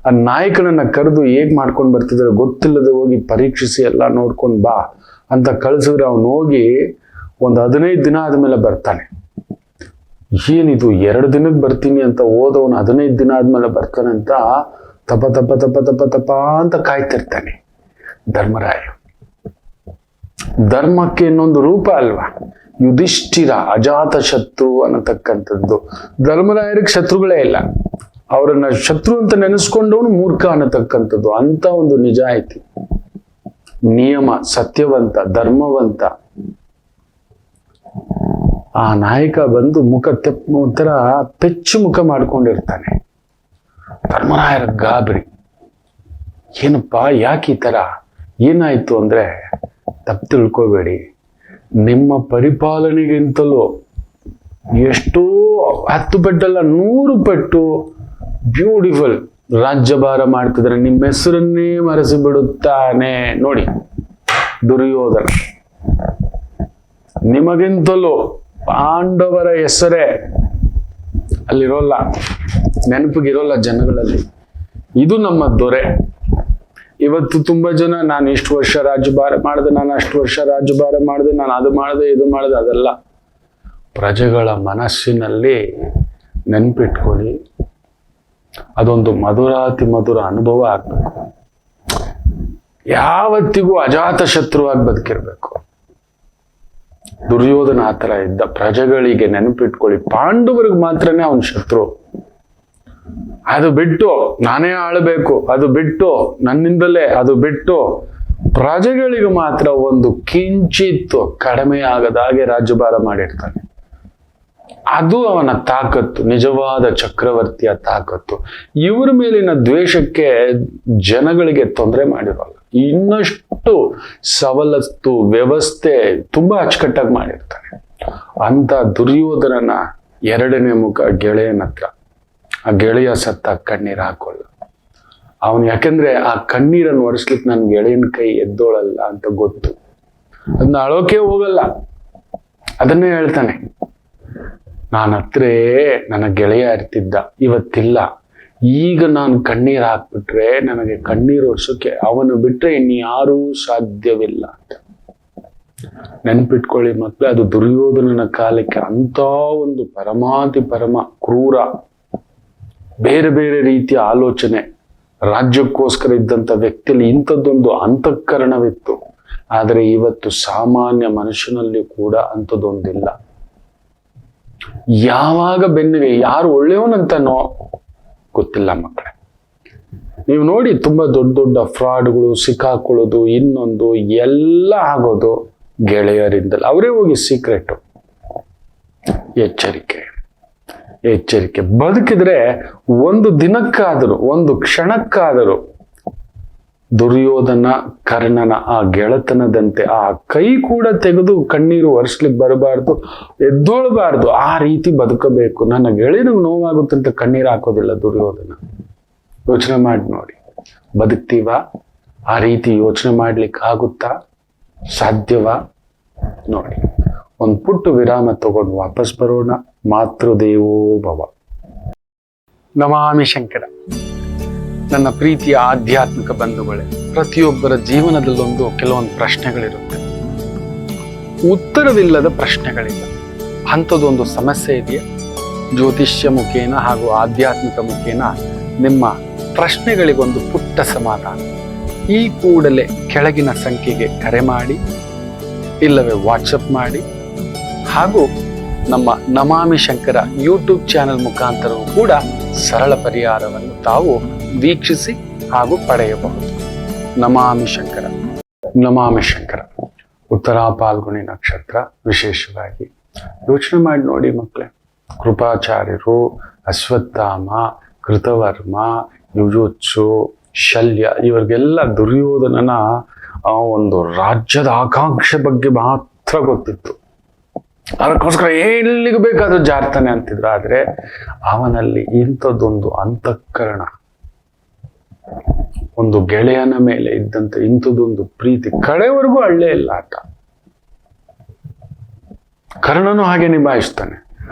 ಆ ನಾಯಕನನ್ನ ಕರೆದು ಹೇಗ್ ಮಾಡ್ಕೊಂಡು ಬರ್ತಿದ್ದಾರೆ ಗೊತ್ತಿಲ್ಲದೆ ಹೋಗಿ ಪರೀಕ್ಷಿಸಿ ಎಲ್ಲ ನೋಡ್ಕೊಂಡು ಬಾ ಅಂತ ಕಳ್ಸಿದ್ರೆ ಅವನು ಹೋಗಿ ಒಂದು 15 ದಿನ ಆದ್ಮೇಲೆ ಬರ್ತಾನೆ. ಏನಿದು 2 ದಿನಕ್ಕೆ ಬರ್ತೀನಿ ಅಂತ ಹೋದವನು 15 ದಿನ ಆದ್ಮೇಲೆ ಬರ್ತಾನೆ ಅಂತ ತಪ ಅಂತ ಕಾಯ್ತಿರ್ತಾನೆ ಧರ್ಮರಾಯ. ಧರ್ಮಕ್ಕೆ ಇನ್ನೊಂದು ರೂಪ ಅಲ್ವಾ, ಯುಧಿಷ್ಠಿರ ಅಜಾತ ಶತ್ರು ಅನ್ನತಕ್ಕಂಥದ್ದು. ಧರ್ಮರಾಯರಿಗೆ ಶತ್ರುಗಳೇ ಇಲ್ಲ, ಅವರನ್ನ ಶತ್ರು ಅಂತ ನೆನೆಸ್ಕೊಂಡವನು ಮೂರ್ಖ ಅನ್ನತಕ್ಕಂಥದ್ದು. ಅಂತ ಒಂದು ನಿಜಾಯಿತಿ, ನಿಯಮ, ಸತ್ಯವಂತ, ಧರ್ಮವಂತ. ಆ ನಾಯಕ ಬಂದು ಮುಖ ಒಂಥರ ಪೆಚ್ಚು ಮುಖ ಮಾಡ್ಕೊಂಡಿರ್ತಾನೆ. ಧರ್ಮರಾಯರ ಗಾಬರಿ, ಏನಪ್ಪಾ ಯಾಕೆ ಈ ತರ, ಏನಾಯ್ತು ಅಂದ್ರೆ, ತಪ್ಪು ತಿಳ್ಕೋಬೇಡಿ, ನಿಮ್ಮ ಪರಿಪಾಲನೆಗಿಂತಲೂ ಎಷ್ಟೋ 10 ಪೆಟ್ಟಲ್ಲ 100 ಪೆಟ್ಟು ಬ್ಯೂಟಿಫುಲ್ ರಾಜ್ಯಭಾರ ಮಾಡ್ತಿದ್ರೆ ನಿಮ್ಮ ಹೆಸರನ್ನೇ ಮರೆಸಿ ಬಿಡುತ್ತಾನೆ. ನೋಡಿ ದುರ್ಯೋಧನ, ನಿಮಗಿಂತಲೂ ಪಾಂಡವರ ಹೆಸರೇ ಅಲ್ಲಿರೋಲ್ಲ, ನೆನಪಿಗಿರೋಲ್ಲ ಜನಗಳಲ್ಲಿ. ಇದು ನಮ್ಮ ದೊರೆ. ಇವತ್ತು ತುಂಬಾ ಜನ ನಾನು ಇಷ್ಟು ವರ್ಷ ರಾಜ್ಯಭಾರ ಮಾಡಿದೆ, ನಾನು ಅಷ್ಟು ವರ್ಷ ರಾಜ್ಯಭಾರ ಮಾಡಿದೆ, ನಾನು ಅದು ಮಾಡಿದೆ ಇದು ಮಾಡಿದೆ, ಅದೆಲ್ಲ ಪ್ರಜೆಗಳ ಮನಸ್ಸಿನಲ್ಲಿ ನೆನ್ಪಿಟ್ಕೊಳ್ಳಿ. ಅದೊಂದು ಮಧುರಾತಿ ಮಧುರ ಅನುಭವ ಆಗ್ಬೇಕು. ಯಾವತ್ತಿಗೂ ಅಜಾತ ಶತ್ರುವಾಗಿ ಬದುಕಿರ್ಬೇಕು. ದುರ್ಯೋಧನ ಆ ಥರ ಇದ್ದ. ಪ್ರಜೆಗಳಿಗೆ ನೆನಪಿಟ್ಕೊಳ್ಳಿ, ಪಾಂಡವರಿಗೆ ಮಾತ್ರನೇ ಅವನ ಶತ್ರು. ಅದು ಬಿಟ್ಟು ನಾನೇ ಆಳಬೇಕು, ಅದು ಬಿಟ್ಟು ನನ್ನಿಂದಲೇ, ಅದು ಬಿಟ್ಟು ಪ್ರಜೆಗಳಿಗೆ ಮಾತ್ರ ಒಂದು ಕಿಂಚಿತ್ತು ಕಡಿಮೆ ಆಗದಾಗೆ ರಾಜ್ಯಭಾರ ಮಾಡಿರ್ತಾನೆ. ಅದು ಅವನ ತಾಕತ್ತು, ನಿಜವಾದ ಚಕ್ರವರ್ತಿಯ ತಾಕತ್ತು. ಇವರ ಮೇಲಿನ ದ್ವೇಷಕ್ಕೆ ಜನಗಳಿಗೆ ತೊಂದರೆ ಮಾಡಿರೋಲ್ಲ. ಇನ್ನಷ್ಟು ಸವಲತ್ತು ವ್ಯವಸ್ಥೆ ತುಂಬಾ ಅಚ್ಚುಕಟ್ಟಾಗಿ ಮಾಡಿರ್ತಾನೆ. ಅಂತ ದುರ್ಯೋಧನನ ಎರಡನೇ ಮುಖ ಗೆಳೆಯನ ಹತ್ರ. ಆ ಗೆಳೆಯ ಸತ್ತ ಕಣ್ಣೀರು ಹಾಕೋಲ್ಲ ಅವನು, ಯಾಕೆಂದ್ರೆ ಆ ಕಣ್ಣೀರನ್ನು ಒರೆಸ್ಲಿಕ್ಕೆ ನನ್ನ ಗೆಳೆಯನ ಕೈ ಎದ್ದೋಳಲ್ಲ ಅಂತ ಗೊತ್ತು. ಅದನ್ನ ಅಳೋಕೆ ಹೋಗಲ್ಲ. ಅದನ್ನೇ ಹೇಳ್ತಾನೆ, ನಾನು ಹತ್ರ ನನ್ನ ಗೆಳೆಯ ಇರ್ತಿದ್ದ, ಇವತ್ತಿಲ್ಲ. ಈಗ ನಾನು ಕಣ್ಣೀರು ಹಾಕ್ಬಿಟ್ರೆ ನನಗೆ ಕಣ್ಣೀರು ಒರೆಸೋಕೆ ಅವನು ಬಿಟ್ರೆ ಇನ್ಯಾರೂ ಸಾಧ್ಯವಿಲ್ಲ ಅಂತ. ನೆನ್ಪಿಟ್ಕೊಳ್ಳಿ ಮಕ್ಕಳೇ, ಅದು ದುರ್ಯೋಧನನ ಕಾಲಕ್ಕೆ ಅಂತ ಒಂದು ಪರಮಾತಿ ಪರಮ ಕ್ರೂರ, ಬೇರೆ ಬೇರೆ ರೀತಿಯ ಆಲೋಚನೆ, ರಾಜ್ಯಕ್ಕೋಸ್ಕರ ಇದ್ದಂಥ ವ್ಯಕ್ತಿಯಲ್ಲಿ ಇಂಥದ್ದೊಂದು ಅಂತಃಕರಣವಿತ್ತು. ಆದರೆ ಇವತ್ತು ಸಾಮಾನ್ಯ ಮನುಷ್ಯನಲ್ಲಿ ಕೂಡ ಅಂಥದ್ದೊಂದಿಲ್ಲ. ಯಾವಾಗ ಬೆನ್ನಿಗೆ ಯಾರು ಒಳ್ಳೆಯವನಂತನೋ ಗೊತ್ತಿಲ್ಲ ಮಕ್ಕಳೇ. ನೀವು ನೋಡಿ, ತುಂಬಾ ದೊಡ್ಡ ದೊಡ್ಡ ಫ್ರಾಡ್ಗಳು ಸಿಕ್ಕಾಕೊಳ್ಳೋದು, ಇನ್ನೊಂದು ಎಲ್ಲ ಆಗೋದು ಗೆಳೆಯರಿಂದಲ್ಲ. ಅವರೇ ಹೋಗಿ ಸೀಕ್ರೆಟ್. ಎಚ್ಚರಿಕೆ, ಎಚ್ಚರಿಕೆ. ಬದುಕಿದ್ರೆ ಒಂದು ದಿನಕ್ಕಾದರೂ, ಒಂದು ಕ್ಷಣಕ್ಕಾದರೂ ದುರ್ಯೋಧನ ಕರ್ಣನ ಆ ಗೆಳತನದಂತೆ ಆ ಕೈ ಕೂಡ ತೆಗೆದು ಕಣ್ಣೀರು ಒರೆಸ್ಲಿಕ್ಕೆ ಬರಬಾರ್ದು, ಎದ್ದೊಳ್ಬಾರ್ದು. ಆ ರೀತಿ ಬದುಕಬೇಕು. ನನ್ನ ಗೆಳೆಯನಿಗೆ ನೋವಾಗುತ್ತೆ ಅಂತ ಕಣ್ಣೀರು ಹಾಕೋದಿಲ್ಲ ದುರ್ಯೋಧನ. ಯೋಚನೆ ಮಾಡಿ ನೋಡಿ, ಬದುಕ್ತೀವಾ? ಆ ರೀತಿ ಯೋಚನೆ ಮಾಡ್ಲಿಕ್ಕೆ ಆಗುತ್ತಾ? ಸಾಧ್ಯವಾ? ನೋಡಿ, ಒಂದು ಪುಟ್ಟ ವಿರಾಮ ತಗೊಂಡು ವಾಪಸ್ ಬರೋಣ. ಮಾತೃದೇವೋ ಭವ. ನಮಾಮಿ ಶಂಕರ. ನನ್ನ ಪ್ರೀತಿಯ ಆಧ್ಯಾತ್ಮಿಕ ಬಂಧುಗಳೇ, ಪ್ರತಿಯೊಬ್ಬರ ಜೀವನದಲ್ಲೊಂದು ಕೆಲವೊಂದು ಪ್ರಶ್ನೆಗಳಿರುತ್ತೆ, ಉತ್ತರವಿಲ್ಲದ ಪ್ರಶ್ನೆಗಳಿಲ್ಲ. ಅಂಥದ್ದೊಂದು ಸಮಸ್ಯೆ ಇದೆಯಾ? ಜ್ಯೋತಿಷ್ಯ ಮುಖೇನ ಹಾಗೂ ಆಧ್ಯಾತ್ಮಿಕ ಮುಖೇನ ನಿಮ್ಮ ಪ್ರಶ್ನೆಗಳಿಗೊಂದು ಪುಟ್ಟ ಸಮಾಧಾನ. ಈ ಕೂಡಲೇ ಕೆಳಗಿನ ಸಂಖ್ಯೆಗೆ ಕರೆ ಮಾಡಿ, ಇಲ್ಲವೇ ವಾಟ್ಸಪ್ ಮಾಡಿ, ಹಾಗೂ ನಮ್ಮ ನಮಾಮಿ ಶಂಕರ ಯೂಟ್ಯೂಬ್ ಚಾನೆಲ್ ಮುಖಾಂತರವೂ ಕೂಡ ಸರಳ ಪರಿಹಾರವನ್ನು ತಾವು ವೀಕ್ಷಿಸಿ ಹಾಗೂ ಪಡೆಯಬಹುದು. ನಮಾಮಿ ಶಂಕರ. ನಮಾಮಿ ಶಂಕರ. ಉತ್ತರ ಪಾಲ್ಗುಣಿ ನಕ್ಷತ್ರ ವಿಶೇಷವಾಗಿ ಯೋಚನೆ ಮಾಡಿ ನೋಡಿ ಮಕ್ಕಳೇ. ಕೃಪಾಚಾರ್ಯರು, ಅಶ್ವತ್ಥಾಮ, ಕೃತವರ್ಮ, ಯುಜುತ್ಸು, ಶಲ್ಯ, ಇವರಿಗೆಲ್ಲ ದುರ್ಯೋಧನನ ಒಂದು ರಾಜ್ಯದ ಆಕಾಂಕ್ಷೆ ಬಗ್ಗೆ ಮಾತ್ರ ಗೊತ್ತಿತ್ತು. ಅದಕ್ಕೋಸ್ಕರ ಎಲ್ಲಿಗೆ ಬೇಕಾದ್ರೂ ಜಾರ್ತಾನೆ ಅಂತಿದ್ರು. ಆದ್ರೆ ಅವನಲ್ಲಿ ಇಂಥದ್ದೊಂದು ಅಂತಃಕರಣ, ಒಂದು ಗೆಳೆಯನ ಮೇಲೆ ಇದ್ದಂತ ಇಂಥದ್ದೊಂದು ಪ್ರೀತಿ, ಕಡೆವರೆಗೂ ಅಳ್ಳೇ ಇಲ್ಲ ಆತ. ಕರ್ಣನು ಹಾಗೆ ನಿಭಾಯಿಸ್ತಾನೆ.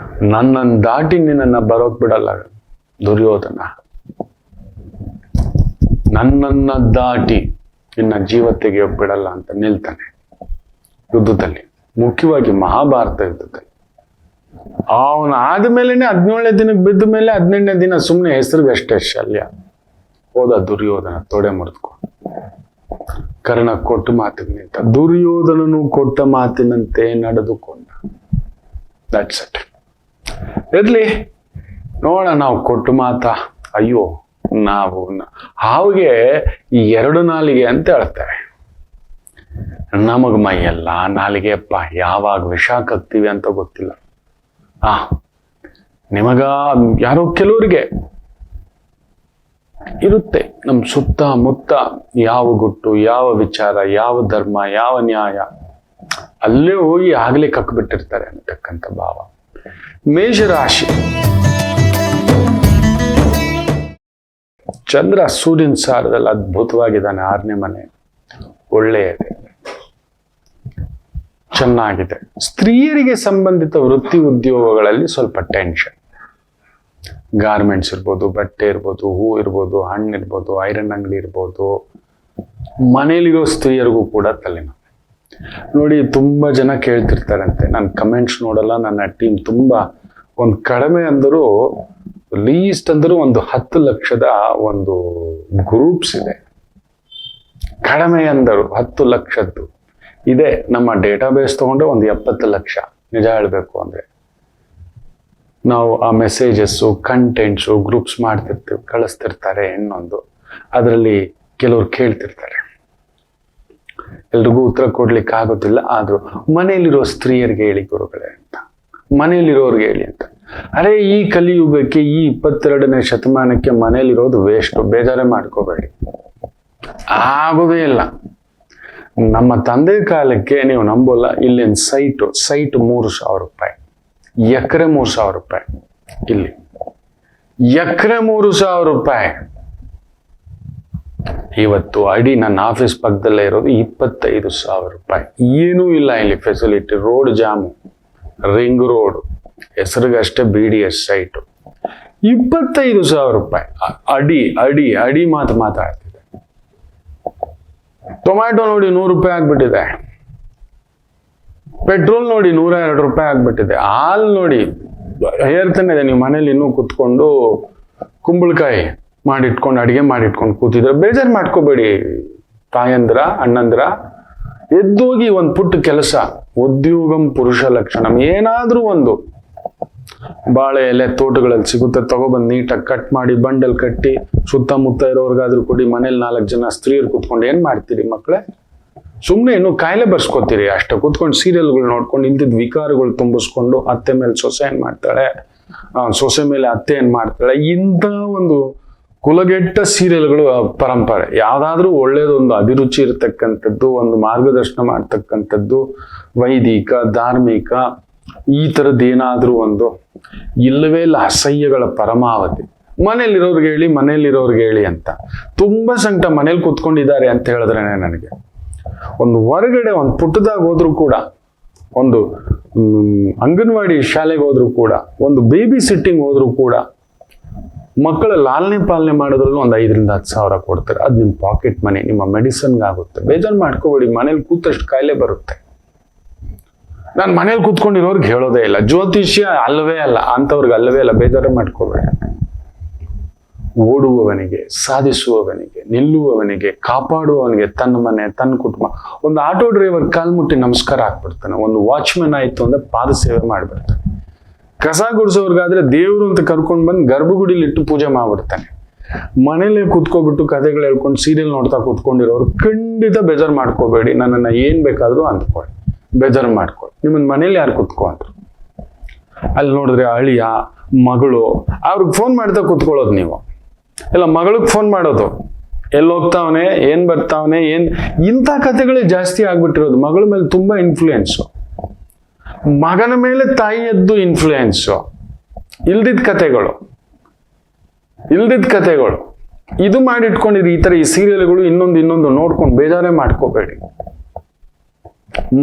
ನನ್ನನ್ನು ದಾಟಿ ನಿನ್ನನ್ನ ಬರೋಕ್ ಬಿಡಲ್ಲ ದುರ್ಯೋಧನ. ನನ್ನನ್ನ ದಾಟಿ ನಿನ್ನ ಜೀವ ತೆಗೆಯೋಕ್ ಬಿಡಲ್ಲ ಅಂತ ನಿಲ್ತಾನೆ ಯುದ್ಧದಲ್ಲಿ, ಮುಖ್ಯವಾಗಿ ಮಹಾಭಾರತ ಯುದ್ಧದಲ್ಲಿ. ಅವನು ಆದ್ಮೇಲೆನೆ 17ನೇ ದಿನಕ್ಕೆ ಬಿದ್ದ ಮೇಲೆ 18ನೇ ದಿನ ಸುಮ್ಮನೆ ಹೆಸರಿಗೆ ಅಷ್ಟೇ ಶಲ್ಯ ಹೋದ ದುರ್ಯೋಧನ ತೊಡೆ ಮುರಿದುಕೊಂಡು. ಕರ್ಣ ಕೊಟ್ಟ ಮಾತಿಗೆ ನಿಂತ, ದುರ್ಯೋಧನನು ಕೊಟ್ಟ ಮಾತಿನಂತೆ ನಡೆದುಕೊಂಡ. That's it. ಇರ್ಲಿ ನೋಡ, ನಾವು ಕೊಟ್ಟ ಮಾತ, ಅಯ್ಯೋ ನಾವು ಹಾವಿಗೆ ಈ 2 ನಾಲಿಗೆ ಅಂತ ಹೇಳ್ತಾರೆ. ನಮಗ್ ಮೈಯೆಲ್ಲ ನಾಲಿಗೆಯಪ್ಪ, ಯಾವಾಗ ವಿಷ ಕಕ್ತೀವಿ ಅಂತ ಗೊತ್ತಿಲ್ಲ. ನಿಮಗ ಯಾರೋ ಕೆಲವರಿಗೆ ಇರುತ್ತೆ. ನಮ್ಮ ಸುತ್ತ ಮುತ್ತ ಯಾವ ಗುಟ್ಟು, ಯಾವ ವಿಚಾರ, ಯಾವ ಧರ್ಮ, ಯಾವ ನ್ಯಾಯ, ಅಲ್ಲೇ ಹೋಗಿ ಆಗ್ಲೇ ಕಕ್ಬಿಟ್ಟಿರ್ತಾರೆ ಅಂತಕ್ಕಂಥ ಭಾವ. ಮೇಷರಾಶಿ. ಚಂದ್ರ ಸೂರ್ಯನ ಸಾರದಲ್ಲಿ ಅದ್ಭುತವಾಗಿದ್ದಾನೆ. 6ನೇ ಮನೆ ಒಳ್ಳೆಯದೆ, ಚೆನ್ನಾಗಿದೆ. ಸ್ತ್ರೀಯರಿಗೆ ಸಂಬಂಧಿತ ವೃತ್ತಿ ಉದ್ಯೋಗಗಳಲ್ಲಿ ಸ್ವಲ್ಪ ಟೆನ್ಷನ್. ಗಾರ್ಮೆಂಟ್ಸ್ ಇರ್ಬೋದು, ಬಟ್ಟೆ ಇರ್ಬೋದು, ಹೂ ಇರ್ಬೋದು, ಹಣ್ಣು ಇರ್ಬೋದು, ಐರನ್ ಅಂಗಡಿ ಇರ್ಬೋದು. ಮನೇಲಿರೋ ಸ್ತ್ರೀಯರಿಗೂ ಕೂಡ ತಲೆನೋವು. ನೋಡಿ, ತುಂಬಾ ಜನ ಕೇಳ್ತಿರ್ತಾರಂತೆ, ನಾನು ಕಮೆಂಟ್ಸ್ ನೋಡಲ್ಲ, ನನ್ನ ಟೀಮ್ ತುಂಬಾ ಒಂದು ಕಡಿಮೆ ಅಂದರೂ ಲೀಸ್ಟ್ ಅಂದರೂ ಒಂದು 10 ಲಕ್ಷದ ಒಂದು ಗ್ರೂಪ್ಸ್ ಇದೆ. ಕಡಿಮೆ ಅಂದರು 10 ಲಕ್ಷದ್ದು ಇದೆ. ನಮ್ಮ ಡೇಟಾಬೇಸ್ ತಗೊಂಡ್ರೆ ಒಂದು 70 ಲಕ್ಷ. ನಿಜ ಹೇಳಬೇಕು ಅಂದ್ರೆ ನಾವು ಆ ಮೆಸೇಜಸ್ಸು, ಕಂಟೆಂಟ್ಸು ಗ್ರೂಪ್ಸ್ ಮಾಡ್ತಿರ್ತೀವಿ, ಕಳಿಸ್ತಿರ್ತಾರೆ. ಇನ್ನೊಂದು ಅದರಲ್ಲಿ ಕೆಲವ್ರು ಕೇಳ್ತಿರ್ತಾರೆ, ಎಲ್ರಿಗೂ ಉತ್ತರ ಕೊಡ್ಲಿಕ್ಕೆ ಆಗೋದಿಲ್ಲ, ಆದ್ರೂ ಮನೆಯಲ್ಲಿರೋ ಸ್ತ್ರೀಯರಿಗೆ ಹೇಳಿ ಗುರುಗಳೇ ಅಂತ, ಮನೆಯಲ್ಲಿರೋರ್ಗೆ ಹೇಳಿ ಅಂತ. ಅರೆ, ಈ ಕಲಿಯುಗಕ್ಕೆ, ಈ 22ನೇ ಶತಮಾನಕ್ಕೆ ಮನೆಯಲ್ಲಿರೋದು ವೇಸ್ಟ್. ಬೇಜಾರೇ ಮಾಡ್ಕೋಬೇಡಿ, ಆಗೋದೇ ಇಲ್ಲ. ನಮ್ಮ ತಂದೆ ಕಾಲಕ್ಕೆ ನೀವು ನಂಬೋಲ್ಲ, ಇಲ್ಲಿನ ಸೈಟ್ 3,000 ರೂಪಾಯಿ, ಎಕರೆ 3,000 ರೂಪಾಯಿ. ಇಲ್ಲಿ ಎಕರೆ 3,000 ರೂಪಾಯಿ. ಇವತ್ತು ಅಡಿ ನನ್ನ ಆಫೀಸ್ ಪಕ್ಕದಲ್ಲೇ ಇರೋದು 25,000 ರೂಪಾಯಿ. ಏನೂ ಇಲ್ಲ ಇಲ್ಲಿ facility. Road jam, ring road, ಹೆಸರಿಗಷ್ಟೇ BDS ಸೈಟು. 25,000 ರೂಪಾಯಿ ಅಡಿ ಮಾತಾಡ್ತಿದೆ. ಟೊಮ್ಯಾಟೊ ನೋಡಿ 100 ರೂಪಾಯಿ ಆಗ್ಬಿಟ್ಟಿದೆ. ಪೆಟ್ರೋಲ್ ನೋಡಿ 102 ರೂಪಾಯಿ ಆಗ್ಬಿಟ್ಟಿದೆ. ಹಾಲು ನೋಡಿ ಹೇಳ್ತಾನೆ ಇದೆ. ನೀವು ಮನೇಲಿ ಇನ್ನೂ ಕುತ್ಕೊಂಡು ಕುಂಬಳಕಾಯಿ ಮಾಡಿಟ್ಕೊಂಡು, ಅಡಿಗೆ ಮಾಡಿಟ್ಕೊಂಡು ಕೂತಿದ್ರೆ ಬೇಜಾರು ಮಾಡ್ಕೋಬೇಡಿ ತಾಯಂದ್ರ, ಅಣ್ಣಂದ್ರ. ಎದ್ದೋಗಿ ಒಂದು ಪುಟ್ಟ ಕೆಲಸ. ಉದ್ಯೋಗಂ ಪುರುಷ ಲಕ್ಷಣಂ. ಏನಾದ್ರೂ ಒಂದು ಬಾಳೆ ಎಲೆ ತೋಟಗಳಲ್ಲಿ ಸಿಗುತ್ತೆ, ತಗೊಬಂದು ನೀಟಾಗಿ ಕಟ್ ಮಾಡಿ ಬಂಡಲ್ ಕಟ್ಟಿ ಸುತ್ತಮುತ್ತ ಇರೋರ್ಗಾದ್ರೂ ಕೊಡಿ. ಮನೇಲಿ 4 ಜನ ಸ್ತ್ರೀಯರು ಕುತ್ಕೊಂಡು ಏನ್ ಮಾಡ್ತೀರಿ ಮಕ್ಕಳೇ? ಸುಮ್ಮನೆ ಇನ್ನು ಕಾಯಿಲೆ ಬರ್ಸ್ಕೊತೀರಿ ಅಷ್ಟೇ. ಕುತ್ಕೊಂಡು ಸೀರಿಯಲ್ಗಳು ನೋಡ್ಕೊಂಡು ಇಂಥದ್ದು ವಿಕಾರಗಳು ತುಂಬಿಸ್ಕೊಂಡು, ಅತ್ತೆ ಮೇಲೆ ಸೊಸೆ ಏನ್ ಮಾಡ್ತಾಳೆ, ಸೊಸೆ ಮೇಲೆ ಅತ್ತೆ ಏನ್ ಮಾಡ್ತಾಳೆ, ಇಂಥ ಒಂದು ಕುಲಗೆಟ್ಟ ಸೀರಿಯಲ್ಗಳು ಪರಂಪರೆ. ಯಾವ್ದಾದ್ರೂ ಒಳ್ಳೇದೊಂದು ಅಭಿರುಚಿ ಇರತಕ್ಕಂಥದ್ದು, ಒಂದು ಮಾರ್ಗದರ್ಶನ ಮಾಡ್ತಕ್ಕಂಥದ್ದು, ವೈದಿಕ, ಧಾರ್ಮಿಕ, ಈ ಥರದ್ದು ಏನಾದ್ರೂ ಒಂದು ಇಲ್ಲವೇ ಇಲ್ಲ. ಅಸಹ್ಯಗಳ ಪರಮಾವಧಿ. ಮನೇಲಿರೋರ್ಗೆ ಹೇಳಿ ಅಂತ. ತುಂಬಾ ಸಂಕಟ. ಮನೇಲಿ ಕುತ್ಕೊಂಡಿದ್ದಾರೆ ಅಂತ ಹೇಳಿದ್ರೇನೆ ನನಗೆ. ಒಂದು ಹೊರಗಡೆ ಒಂದು ಪುಟ್ಟದಾಗ ಹೋದ್ರು ಕೂಡ, ಒಂದು ಅಂಗನವಾಡಿ ಶಾಲೆಗೆ ಹೋದ್ರು ಕೂಡ, ಒಂದು ಬೇಬಿ ಸಿಟ್ಟಿಂಗ್ ಹೋದ್ರು ಕೂಡ, ಮಕ್ಕಳ ಲಾಲನೆ ಪಾಲನೆ ಮಾಡೋದ್ರಲ್ಲೂ ಒಂದು 5,000 10,000 ಸಾವಿರ ಕೊಡ್ತಾರೆ. ಅದು ನಿಮ್ಮ ಪಾಕೆಟ್ ಮನಿ, ನಿಮ್ಮ ಮೆಡಿಸನ್ಗೆ ಆಗುತ್ತೆ. ಬೇಜಾರು ಮಾಡ್ಕೋಬೇಡಿ. ಮನೇಲಿ ಕೂತಷ್ಟು ಕಾಯಿಲೆ ಬರುತ್ತೆ. ನಾನು ಮನೇಲಿ ಕೂತ್ಕೊಂಡಿರೋರ್ಗೆ ಹೇಳೋದೇ ಇಲ್ಲ. ಜ್ಯೋತಿಷ್ಯ ಅಲ್ಲವೇ ಅಲ್ಲ, ಅಂಥವ್ರಿಗೆ ಅಲ್ಲವೇ ಅಲ್ಲ. ಬೇಜಾರೇ ಮಾಡ್ಕೋಬೇಡಿ. ಓಡುವವನಿಗೆ, ಸಾಧಿಸುವವನಿಗೆ, ನಿಲ್ಲುವವನಿಗೆ, ಕಾಪಾಡುವವನಿಗೆ ತನ್ನ ಮನೆ, ತನ್ನ ಕುಟುಂಬ. ಒಂದು ಆಟೋ ಡ್ರೈವರ್ ಕಾಲ್ಮುಟ್ಟಿ ನಮಸ್ಕಾರ ಹಾಕ್ಬಿಡ್ತಾನೆ. ಒಂದು ವಾಚ್ಮನ್ ಆಯ್ತು ಅಂದ್ರೆ ಪಾದ ಸೇವೆ ಮಾಡ್ಬಿಡ್ತಾನೆ. ಕಸ ಗುಡಿಸೋರ್ಗಾದ್ರೆ ದೇವ್ರು ಅಂತ ಕರ್ಕೊಂಡ್ ಬಂದು ಗರ್ಭಗುಡಿಲಿ ಇಟ್ಟು ಪೂಜೆ ಮಾಡ್ಬಿಡ್ತಾನೆ. ಮನೇಲೆ ಕುತ್ಕೋಬಿಟ್ಟು ಕಥೆಗಳು ಹೇಳ್ಕೊಂಡು ಸೀರಿಯಲ್ ನೋಡ್ತಾ ಕುತ್ಕೊಂಡಿರೋರು ಖಂಡಿತ ಬೇಜಾರು ಮಾಡ್ಕೋಬೇಡಿ. ನನ್ನನ್ನ ಏನ್ ಬೇಕಾದ್ರೂ ಅಂದ್ಕೊಳ್ಳಿ, ಬೇಜಾರು ಮಾಡ್ಕೊಳ್ಳಿ. ನಿಮ್ಮನ್ನ ಮನೇಲಿ ಯಾರು ಕುತ್ಕೋ ಅಂದ್ರು. ಅಲ್ಲಿ ನೋಡಿದ್ರೆ ಅಳಿಯ, ಮಗಳು, ಅವ್ರಿಗೆ ಫೋನ್ ಮಾಡ್ತಾ ಕುತ್ಕೊಳ್ಳೋದು ನೀವು. ಇಲ್ಲ, ಮಗಳಿಗೆ ಫೋನ್ ಮಾಡೋದು, ಎಲ್ಲಿ ಹೋಗ್ತಾವನೆ, ಏನ್ ಬರ್ತಾವನೆ, ಇಂಥ ಕಥೆಗಳೇ ಜಾಸ್ತಿ ಆಗ್ಬಿಟ್ಟಿರೋದು. ಮಗಳ ಮೇಲೆ ತುಂಬಾ ಇನ್ಫ್ಲೂಯೆನ್ಸು, ಮಗನ ಮೇಲೆ ತಾಯಿಯದ್ದು ಇನ್ಫ್ಲೂಯೆನ್ಸು. ಇಲ್ದಿದ್ದ ಕಥೆಗಳು ಇದು ಮಾಡಿಟ್ಕೊಂಡಿರಿ. ಈ ಸೀರಿಯಲ್ಗಳು ಇನ್ನೊಂದು ನೋಡ್ಕೊಂಡು ಬೇಜಾರೇ ಮಾಡ್ಕೋಬೇಡಿ.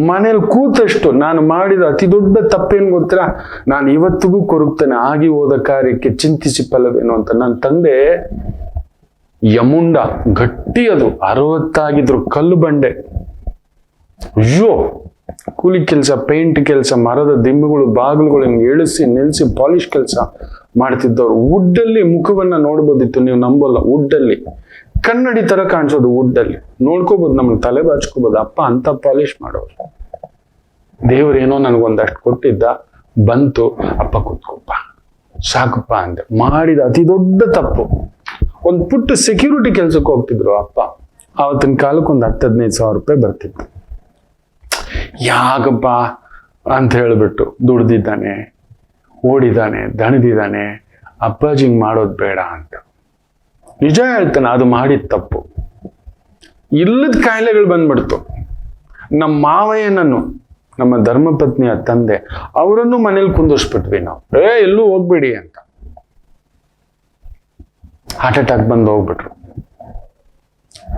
ಮನೇಲಿ ಕೂತಷ್ಟು ನಾನು ಮಾಡಿದ ಅತಿ ದೊಡ್ಡ ತಪ್ಪೇನು ಗೊತ್ತಾ? ನಾನು ಇವತ್ತಿಗೂ ಕೊರಗ್ತೇನೆ. ಆಗಿ ಹೋದ ಕಾರ್ಯಕ್ಕೆ ಚಿಂತಿಸಿ ಫಲವೇನು ಅಂತ. ನನ್ನ ತಂದೆ ಯಮುಂಡ, ಗಟ್ಟಿ, ಅದು 60 ಆಗಿದ್ರು, ಕಲ್ಲು ಬಂಡೆ. ಅಯ್ಯೋ, ಕೂಲಿ ಕೆಲಸ, ಪೇಂಟ್ ಕೆಲಸ, ಮರದ ದಿಂಬುಗಳು, ಬಾಗಿಲುಗಳು ಹಿಂಗೆ ಇಳಿಸಿ ನಿಲ್ಲಿಸಿ ಪಾಲಿಶ್ ಕೆಲಸ ಮಾಡ್ತಿದ್ದವ್ರು. ವುಡ್ಡಲ್ಲಿ ಮುಖವನ್ನ ನೋಡ್ಬೋದಿತ್ತು, ನೀವು ನಂಬೋಲ್ಲ. ವುಡ್ಡಲ್ಲಿ ಕನ್ನಡಿ ತರ ಕಾಣಿಸೋದು. ವುಡ್ಡಲ್ಲಿ ನೋಡ್ಕೋಬಹುದು, ನಮ್ಗೆ ತಲೆ ಬಾಚ್ಕೋಬಹುದು. ಅಪ್ಪ ಅಂತ ಪಾಲಿಶ್ ಮಾಡೋರು. ದೇವ್ರೇನೋ ನನಗೊಂದಷ್ಟು ಕೊಟ್ಟಿದ್ದ, ಬಂತು, ಅಪ್ಪ ಕೂತ್ಕೊಪ್ಪ, ಸಾಕಪ್ಪ ಅಂದೆ. ಮಾಡಿದ ಅತಿ ದೊಡ್ಡ ತಪ್ಪು. ಒಂದು ಪುಟ್ಟ ಸೆಕ್ಯೂರಿಟಿ ಕೆಲ್ಸಕ್ಕೆ ಹೋಗ್ತಿದ್ರು ಅಪ್ಪ. ಆವತ್ತಿನ ಕಾಲಕ್ಕೆ ಒಂದು 10-15 ಸಾವಿರ ರೂಪಾಯಿ ಬರ್ತಿತ್ತು. ಯಾಕಪ್ಪ ಅಂತ ಹೇಳ್ಬಿಟ್ಟು ದುಡ್ದಿದ್ದಾನೆ, ಓಡಿದಾನೆ, ದಣಿದಿದ್ದಾನೆ, ಅಪ್ಪಾಜಿಂಗ್ ಮಾಡೋದು ಬೇಡ ಅಂತ. ನಿಜ ಹೇಳ್ತಾನೆ, ಅದು ಮಾಡಿದ ತಪ್ಪು. ಇಲ್ಲದ ಕಾಯಿಲೆಗಳು ಬಂದ್ಬಿಡ್ತು. ನಮ್ಮ ಮಾವಯ್ಯನನ್ನು ನಮ್ಮ ಧರ್ಮಪತ್ನಿಯ ತಂದೆ, ಅವರನ್ನು ಮನೇಲಿ ಕುಂದಿಸ್ಬಿಟ್ವಿ ನಾವು. ಎಲ್ಲೂ ಹೋಗ್ಬೇಡಿ ಅಂತ. ಹಾರ್ಟ್ ಅಟ್ಯಾಕ್ ಬಂದು ಹೋಗ್ಬಿಟ್ರು.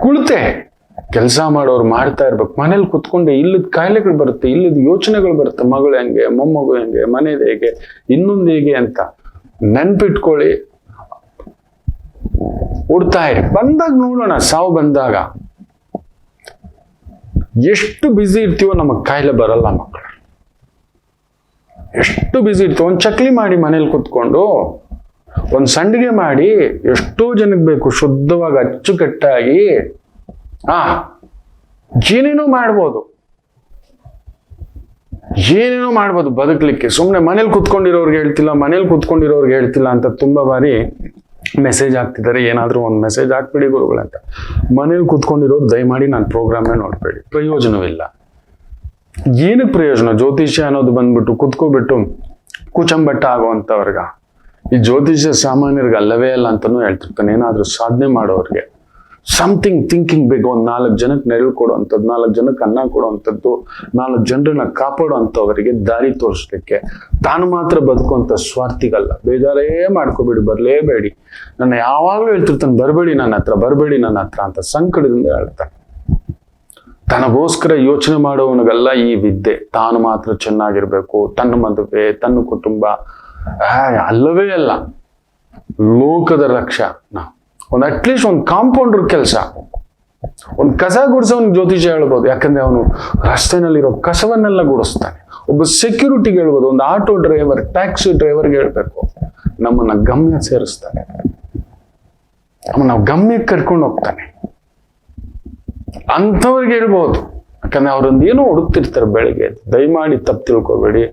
ಕುಳಿತೆ ಕೆಲಸ ಮಾಡೋರು ಮಾಡ್ತಾ ಇರ್ಬೇಕು. ಮನೇಲಿ ಕುತ್ಕೊಂಡೆ ಇಲ್ಲದ ಕಾಯಿಲೆಗಳು ಬರುತ್ತೆ, ಇಲ್ಲದ ಯೋಚನೆಗಳು ಬರುತ್ತೆ. ಮಗಳು ಹೆಂಗೆ, ಮೊಮ್ಮಗು ಹೆಂಗೆ, ಮನೇದು ಹೇಗೆ, ಇನ್ನೊಂದು ಹೇಗೆ ಅಂತ ನೆನ್ಪಿಟ್ಕೊಳ್ಳಿ. ಓಡ್ತಾ ಇರಿ. ಬಂದಾಗ ನೋಡೋಣ, ಸಾವು ಬಂದಾಗ ಎಷ್ಟು ಬ್ಯುಸಿ ಇರ್ತೀವೋ ನಮಗ್ ಕಾಯಿಲೆ ಬರಲ್ಲ ಮಕ್ಕಳು. ಎಷ್ಟು ಬ್ಯುಸಿ ಇರ್ತೀವೋ, ಒಂದು ಚಕ್ಲಿ ಮಾಡಿ ಮನೇಲಿ ಕುತ್ಕೊಂಡು, ಒಂದು ಸಂಡಿಗೆ ಮಾಡಿ ಎಷ್ಟೋ ಜನಕ್ಕೆ ಬೇಕು ಶುದ್ಧವಾಗಿ ಅಚ್ಚುಕಟ್ಟಾಗಿ ಏನೇನೋ ಮಾಡ್ಬೋದು, ಏನೇನೋ ಮಾಡ್ಬೋದು ಬದುಕಲಿಕ್ಕೆ. ಸುಮ್ಮನೆ ಮನೇಲಿ ಕುತ್ಕೊಂಡಿರೋರ್ಗೆ ಹೇಳ್ತಿಲ್ಲ ಅಂತ ತುಂಬಾ ಬಾರಿ ಮೆಸೇಜ್ ಹಾಕ್ತಿದ್ದಾರೆ. ಏನಾದ್ರೂ ಒಂದು ಮೆಸೇಜ್ ಹಾಕ್ಬಿಡಿ ಗುರುಗಳಂತ. ಮನೇಲಿ ಕುತ್ಕೊಂಡಿರೋರು ದಯಮಾಡಿ ನಾನು ಪ್ರೋಗ್ರಾಮ್ನೇ ನೋಡ್ಬೇಡಿ, ಪ್ರಯೋಜನವಿಲ್ಲ. ಏನಕ್ಕೆ ಪ್ರಯೋಜನ? ಜ್ಯೋತಿಷ್ಯ ಅನ್ನೋದು ಬಂದ್ಬಿಟ್ಟು ಕುತ್ಕೋಬಿಟ್ಟು ಕುಚಂಬಟ್ಟ ಆಗುವಂಥವ್ರಿಗ, ಈ ಜ್ಯೋತಿಷ್ಯ ಸಾಮಾನ್ಯರಿಗೆ ಅಲ್ಲವೇ ಅಲ್ಲ ಅಂತಾನೂ ಹೇಳ್ತಿರ್ತಾನೆ. ಏನಾದ್ರೂ ಸಾಧನೆ ಮಾಡೋರ್ಗೆ ಸಮಥಿಂಗ್ ಥಿಂಕಿಂಗ್ ಬೇಕು. ಒಂದು 4 ಜನಕ್ಕೆ ನೆರಳು ಕೊಡುವಂಥದ್ದು, 4 ಜನಕ್ಕೆ ಅನ್ನ ಕೊಡುವಂಥದ್ದು, 4 ಜನರನ್ನ ಕಾಪಾಡುವಂಥವರಿಗೆ ದಾರಿ ತೋರಿಸ್ಲಿಕ್ಕೆ. ತಾನು ಮಾತ್ರ ಬದುಕುವಂಥ ಸ್ವಾರ್ಥಿಗಲ್ಲ. ಬೇಜಾರೇ ಮಾಡ್ಕೋಬೇಡಿ, ಬರಲೇಬೇಡಿ. ನನ್ನ ಯಾವಾಗಲೂ ಹೇಳ್ತಿರ್ತಾನೆ, ಬರಬೇಡಿ ನನ್ನ ಹತ್ರ ಅಂತ ಸಂಕಟದಿಂದ ಹೇಳ್ತಾನೆ. ತನಗೋಸ್ಕರ ಯೋಚನೆ ಮಾಡೋವನಿಗೆಲ್ಲ ಈ ವಿದ್ಯೆ. ತಾನು ಮಾತ್ರ ಚೆನ್ನಾಗಿರ್ಬೇಕು, ತನ್ನ ಮದುವೆ, ತನ್ನ ಕುಟುಂಬ ಅಲ್ಲವೇ ಅಲ್ಲ. ಲೋಕದ ರಕ್ಷಾ ಒಂದು ಅಟ್ಲೀಸ್ಟ್ ಒಂದು ಕಾಂಪೌಂಡರ್ ಕೆಲಸ, ಒಂದು ಕಸ ಗುಡಿಸೋನ್ ಜ್ಯೋತಿಷ್ಯ ಹೇಳ್ಬೋದು. ಯಾಕಂದ್ರೆ ಅವನು ರಸ್ತೆನಲ್ಲಿರೋ ಕಸವನ್ನೆಲ್ಲ ಗುಡಿಸ್ತಾನೆ. ಒಬ್ಬ ಸೆಕ್ಯೂರಿಟಿಗೆ ಹೇಳ್ಬೋದು, ಒಂದು ಆಟೋ ಡ್ರೈವರ್, ಟ್ಯಾಕ್ಸಿ ಡ್ರೈವರ್ಗೆ ಹೇಳ್ಬೇಕು, ನಮ್ಮನ್ನ ಗಮ್ಯ ಸೇರಿಸ್ತಾನೆ, ನಾವು ಗಮ್ಯಕ್ಕೆ ಕರ್ಕೊಂಡು ಹೋಗ್ತಾನೆ ಅಂಥವ್ರಿಗೆ ಹೇಳ್ಬೋದು. ಯಾಕಂದ್ರೆ ಅವ್ರೊಂದು ಏನೋ ಹುಡುಕ್ತಿರ್ತಾರೆ ಬೆಳಿಗ್ಗೆ. ದಯಮಾಡಿ ತಪ್ಪು ತಿಳ್ಕೊಬೇಡಿ.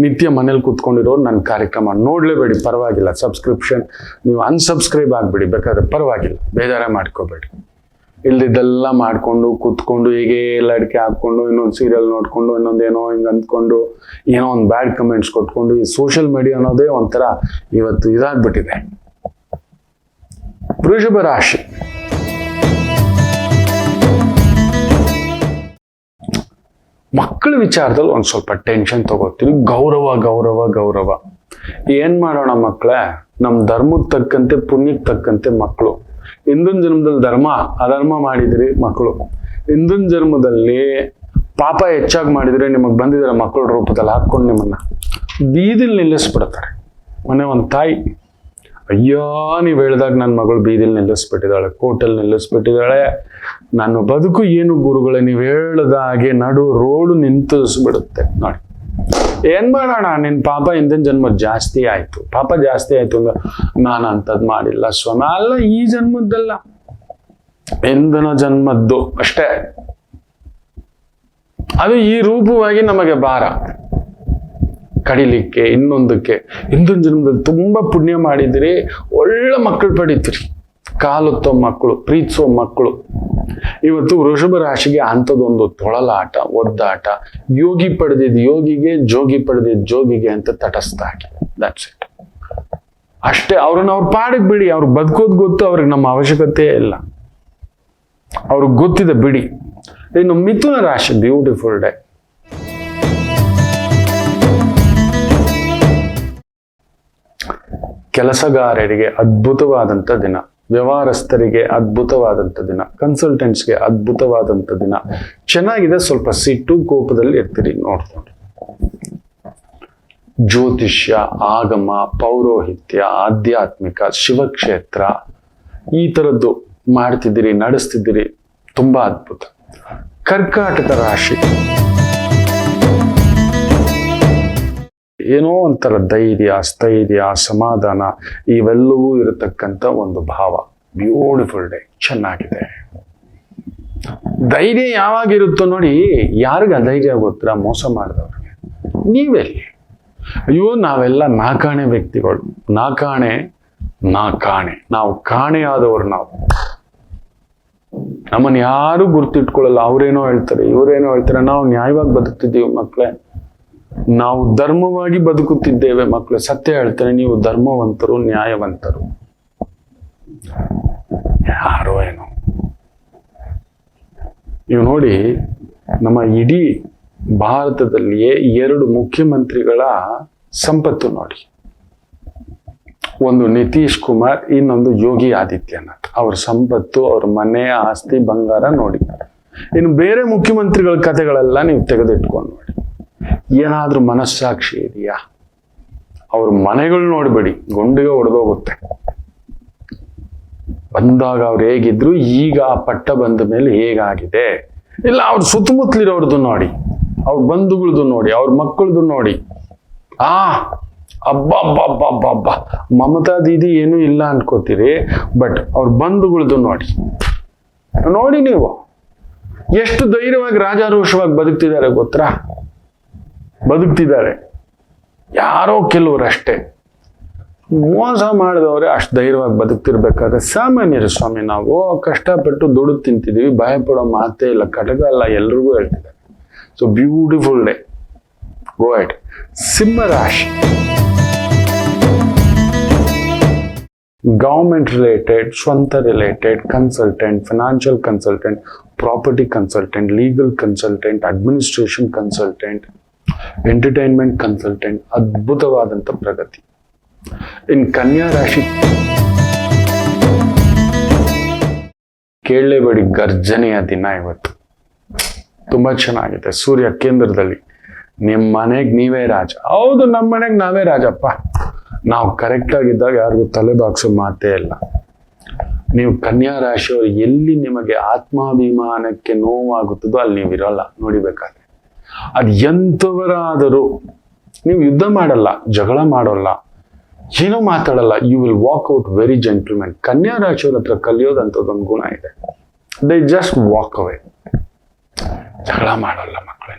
ನಿತ್ಯ ಮನೇಲಿ ಕೂತ್ಕೊಂಡಿರೋರು ನನ್ನ ಕಾರ್ಯಕ್ರಮ ನೋಡ್ಲೇಬೇಡಿ, ಪರವಾಗಿಲ್ಲ. ಸಬ್ಸ್ಕ್ರಿಪ್ಷನ್ ನೀವು ಅನ್ಸಬ್ಸ್ಕ್ರೈಬ್ ಆಗ್ಬಿಡಿ ಬೇಕಾದ್ರೆ ಪರವಾಗಿಲ್ಲ, ಬೇಜಾರೇ ಮಾಡ್ಕೋಬೇಡಿ. ಇಲ್ದಿದ್ದೆಲ್ಲ ಮಾಡ್ಕೊಂಡು ಕೂತ್ಕೊಂಡು ಹೀಗೆ ಎಲ್ಲ ಅಡಿಕೆ ಹಾಕೊಂಡು ಇನ್ನೊಂದು ಸೀರಿಯಲ್ ನೋಡ್ಕೊಂಡು ಇನ್ನೊಂದೇನೋ ಹಿಂಗೆ ಅಂದ್ಕೊಂಡು ಏನೋ ಒಂದು ಬ್ಯಾಡ್ ಕಮೆಂಟ್ಸ್ ಕೊಟ್ಕೊಂಡು ಈ ಸೋಷಿಯಲ್ ಮೀಡಿಯಾ ಅನ್ನೋದೇ ಒಂಥರ ಇವತ್ತು ಇದಾಗ್ಬಿಟ್ಟಿದೆ. ವೃಷಭ ರಾಶಿ, ಮಕ್ಕಳ ವಿಚಾರದಲ್ಲಿ ಒಂದು ಸ್ವಲ್ಪ ಟೆನ್ಷನ್ ತಗೋತೀವಿ. ಗೌರವ ಏನ್ ಮಾಡೋಣ ಮಕ್ಕಳೇ, ನಮ್ಮ ಧರ್ಮಕ್ಕೆ ತಕ್ಕಂತೆ ಪುಣ್ಯಕ್ಕೆ ತಕ್ಕಂತೆ ಮಕ್ಕಳು. ಹಿಂದಿನ ಜನ್ಮದಲ್ಲಿ ಅಧರ್ಮ ಮಾಡಿದ್ರಿ ಮಕ್ಕಳು, ಹಿಂದಿನ ಜನ್ಮದಲ್ಲಿ ಪಾಪ ಹೆಚ್ಚಾಗಿ ಮಾಡಿದ್ರೆ ನಿಮಗೆ ಬಂದಿದ್ದಾರೆ ಮಕ್ಕಳ ರೂಪದಲ್ಲಿ ಹಾಕೊಂಡು ನಿಮ್ಮನ್ನ ಬೀದಿಲ್ ನಿಲ್ಲಿಸ್ಬಿಡ್ತಾರೆ. ಮೊನ್ನೆ ಒಂದು ತಾಯಿ, ಅಯ್ಯೋ ನೀವು ಹೇಳ್ದಾಗ ನನ್ನ ಮಗಳು ಬೀದಿಲ್ ನಿಲ್ಲಿಸ್ಬಿಟ್ಟಿದ್ದಾಳೆ, ಕೋರ್ಟಲ್ಲಿ ನಿಲ್ಲಿಸ್ಬಿಟ್ಟಿದ್ದಾಳೆ, ನನ್ನ ಬದುಕು ಏನು ಗುರುಗಳೇ, ನೀವು ಹೇಳ್ದ ಹಾಗೆ ನಡು ರೋಡು ನಿಂತಿಸ್ಬಿಡುತ್ತೆ. ನೋಡಿ ಏನ್ ಮಾಡೋಣ, ನಿನ್ ಪಾಪ ಹಿಂದಿನ ಜನ್ಮ ಜಾಸ್ತಿ ಆಯ್ತು ಅಂದ್ರೆ ನಾನು ಅಂಥದ್ದು ಮಾಡಿಲ್ಲ ಸ್ವಾಮಿ. ಅಲ್ಲ, ಈ ಜನ್ಮದ್ದಲ್ಲ, ಹಿಂದಿನ ಜನ್ಮದ್ದು ಅಷ್ಟೇ. ಅದು ಈ ರೂಪವಾಗಿ ನಮಗೆ ಭಾರ ಕಡಿಲಿಕ್ಕೆ, ಇನ್ನೊಂದಕ್ಕೆ. ಹಿಂದಿನ ಜನ್ಮದಲ್ಲಿ ತುಂಬಾ ಪುಣ್ಯ ಮಾಡಿದಿರಿ, ಒಳ್ಳೆ ಮಕ್ಕಳು ಪಡಿತೀರಿ, ಕಾಲುತ್ತೋ ಮಕ್ಕಳು, ಪ್ರೀತಿಸೋ ಮಕ್ಕಳು. ಇವತ್ತು ವೃಷಭ ರಾಶಿಗೆ ಅಂಥದ್ದೊಂದು ತೊಳಲಾಟ, ಒದ್ದಾಟ, ಯೋಗಿ ಪಡೆದಿದ್ ಯೋಗಿಗೆ, ಜೋಗಿ ಪಡೆದಿದ್ ಜೋಗಿಗೆ ಅಂತ ತಟಸ್ಥ ಆಗಿ, ದಟ್ಸ್ ಇಟ್ ಅಷ್ಟೇ. ಅವ್ರನ್ನ ಅವ್ರ ಪಾಡಿಗೆ ಬಿಡಿ, ಅವ್ರಿಗೆ ಬದುಕೋದು ಗೊತ್ತು, ಅವ್ರಿಗೆ ನಮ್ಮ ಅವಶ್ಯಕತೆ ಇಲ್ಲ, ಅವ್ರಿಗೆ ಗೊತ್ತಿದೆ ಬಿಡಿ. ಇನ್ನು ಮಿಥುನ ರಾಶಿ, ಬ್ಯೂಟಿಫುಲ್ ಡೇ. ಕೆಲಸಗಾರರಿಗೆ ಅದ್ಭುತವಾದಂಥ ದಿನ, ವ್ಯವಹಾರಸ್ಥರಿಗೆ ಅದ್ಭುತವಾದಂಥ ದಿನ, ಕನ್ಸಲ್ಟೆಂಟ್ಸ್ಗೆ ಅದ್ಭುತವಾದಂಥ ದಿನ. ಚೆನ್ನಾಗಿದೆ. ಸ್ವಲ್ಪ ಸಿಟ್ಟು ಕೋಪದಲ್ಲಿ ಇರ್ತೀರಿ ನೋಡ್ಕೊಂಡು. ಜ್ಯೋತಿಷ್ಯ, ಆಗಮ, ಪೌರೋಹಿತ್ಯ, ಆಧ್ಯಾತ್ಮಿಕ, ಶಿವಕ್ಷೇತ್ರ ಈ ಥರದ್ದು ಮಾಡ್ತಿದ್ದೀರಿ, ನಡೆಸ್ತಿದ್ದೀರಿ, ತುಂಬಾ ಅದ್ಭುತ. ಕರ್ಕಾಟಕ ರಾಶಿ, ಏನೋ ಒಂಥರ ಧೈರ್ಯ, ಸ್ಥೈರ್ಯ, ಸಮಾಧಾನ ಇವೆಲ್ಲವೂ ಇರತಕ್ಕಂಥ ಒಂದು ಭಾವ. ಬ್ಯೂಟಿಫುಲ್ ಡೇ, ಚೆನ್ನಾಗಿದೆ. ಧೈರ್ಯ ಯಾವಾಗಿರುತ್ತೋ ನೋಡಿ. ಯಾರಿಗ ಧೈರ್ಯ ಗೊತ್ತಾ? ಮೋಸ ಮಾಡಿದವ್ರಿಗೆ. ನೀವೆಲ್ಲಿ? ಅಯ್ಯೋ ನಾವೆಲ್ಲ ನಾಕಾಣೆ ವ್ಯಕ್ತಿಗಳು, ನಾಕಾಣೆ. ನಾವು ಕಾಣೆಯಾದವರು. ನಮ್ಮನ್ನು ಯಾರು ಗುರ್ತಿಟ್ಕೊಳ್ಳಲ್ಲ. ಅವ್ರೇನೋ ಹೇಳ್ತಾರೆ, ಇವರೇನೋ ಹೇಳ್ತಾರೆ. ನಾವು ನ್ಯಾಯವಾಗಿ ಬದುಕ್ತಿದ್ದೀವಿ ಮಕ್ಕಳೇ, ನಾವು ಧರ್ಮವಾಗಿ ಬದುಕುತ್ತಿದ್ದೇವೆ ಮಕ್ಕಳು. ಸತ್ಯ ಹೇಳ್ತಾರೆ, ನೀವು ಧರ್ಮವಂತರು, ನ್ಯಾಯವಂತರು. ಯಾರೋ ಏನೋ. ನೀವು ನೋಡಿ, ನಮ್ಮ ಇಡೀ ಭಾರತದಲ್ಲಿಯೇ 2 ಮುಖ್ಯಮಂತ್ರಿಗಳ ಸಂಪತ್ತು ನೋಡಿ. ಒಂದು ನಿತೀಶ್ ಕುಮಾರ್, ಇನ್ನೊಂದು ಯೋಗಿ ಆದಿತ್ಯನಾಥ್. ಅವ್ರ ಸಂಪತ್ತು, ಅವ್ರ ಮನೆ, ಆಸ್ತಿ, ಬಂಗಾರ ನೋಡಿ. ಇನ್ನು ಬೇರೆ ಮುಖ್ಯಮಂತ್ರಿಗಳ ಕಥೆಗಳೆಲ್ಲ ನೀವು ತೆಗೆದಿಟ್ಕೊಂಡು ನೋಡಿ. ಏನಾದ್ರೂ ಮನಸ್ಸಾಕ್ಷಿ ಇದೆಯಾ? ಅವ್ರ ಮನೆಗಳು ನೋಡ್ಬೇಡಿ, ಗುಂಡಿಗೆ ಹೊಡೆದೋಗುತ್ತೆ. ಬಂದಾಗ ಅವ್ರು ಹೇಗಿದ್ರು, ಈಗ ಆ ಪಟ್ಟ ಬಂದ ಮೇಲೆ ಹೇಗಾಗಿದೆ. ಇಲ್ಲ ಅವ್ರ ಸುತ್ತಮುತ್ತಲಿರೋರ್ದು ನೋಡಿ, ಅವ್ರ ಬಂಧುಗಳದ್ದು ನೋಡಿ, ಅವ್ರ ಮಕ್ಕಳದು ನೋಡಿ. ಅಬ್ಬಬ್ಬಬ್ಬಬ್ಬಬ್ಬ, ಮಮತಾ ದೀದಿ ಏನೂ ಇಲ್ಲ ಅನ್ಕೋತೀರಿ, ಬಟ್ ಅವ್ರ ಬಂಧುಗಳದ್ದು ನೋಡಿ. ನೋಡಿ ನೀವು ಎಷ್ಟು ಧೈರ್ಯವಾಗಿ ರಾಜಾರೋಷವಾಗಿ ಬದುಕ್ತಿದ್ದಾರೆ ಗೊತ್ತಾ? ಬದುಕ್ತಿದ್ದಾರೆ. ಯಾರೋ ಕೆಲವರಷ್ಟೇ ಮೋಸ ಮಾಡಿದವ್ರೆ ಅಷ್ಟು ಧೈರ್ಯವಾಗಿ ಬದುಕ್ತಿರ್ಬೇಕಾದ್ರೆ ಸಾಮಾನ್ಯರು ಸ್ವಾಮಿ. ನಾವು ಕಷ್ಟಪಟ್ಟು ದುಡಿದು ತಿಂತಿದೀವಿ, ಭಯ ಪಡೋ ಮಾತೇ ಇಲ್ಲ, ಕಟಕ ಅಲ್ಲ, ಎಲ್ರಿಗೂ ಹೇಳ್ತಿದ್ದಾರೆ. So beautiful day. Go head. ಸಿಂಹ ರಾಶಿ, ಗವರ್ಮೆಂಟ್ ರಿಲೇಟೆಡ್, ಸ್ವಂತ related, consultant, financial consultant, property consultant, legal consultant, administration consultant, entertainment consultant, ಅದ್ಭುತವಾದಂಥ ಪ್ರಗತಿ. ಇನ್ ಕನ್ಯಾ ರಾಶಿ, ಕೇಳಲೇಬೇಡಿ, ಗರ್ಜನೆಯ ದಿನ ಇವತ್ತು. ತುಂಬಾ ಚೆನ್ನಾಗಿದೆ. ಸೂರ್ಯ ಕೇಂದ್ರದಲ್ಲಿ. ನಿಮ್ಮ ಮನೆಗೆ ನೀವೇ ರಾಜ. ಹೌದು, ನಮ್ಮ ಮನೆಗೆ ನಾವೇ ರಾಜಪ್ಪ. ನಾವು ಕರೆಕ್ಟ್ ಆಗಿದ್ದಾಗ ಯಾರಿಗೂ ತಲೆ ಬಾಗ್ಸೋ ಮಾತೇ ಇಲ್ಲ. ನೀವು ಕನ್ಯಾ ರಾಶಿಯವರು ಎಲ್ಲಿ ನಿಮಗೆ ಆತ್ಮಾಭಿಮಾನಕ್ಕೆ ನೋವಾಗುತ್ತದೋ ಅಲ್ಲಿ ನೀವು ಇರಲ್ಲ. ನೋಡಿಬೇಕಾದ್ರೆ ಅದು ಎಂಥವರಾದರೂ ನೀವು ಯುದ್ಧ ಮಾಡಲ್ಲ, ಜಗಳ ಮಾಡೋಲ್ಲ, ಏನೋ ಮಾತಾಡಲ್ಲ. You will walk out very gentlemen. ಕನ್ಯಾ ರಾಶಿಯವ್ರ ಹತ್ರ ಕಲಿಯೋದಂಥದ್ದೊಂದು ಗುಣ ಇದೆ. They just walk away. ಜಗಳ ಮಾಡೋಲ್ಲ ಮಕ್ಕಳೇ.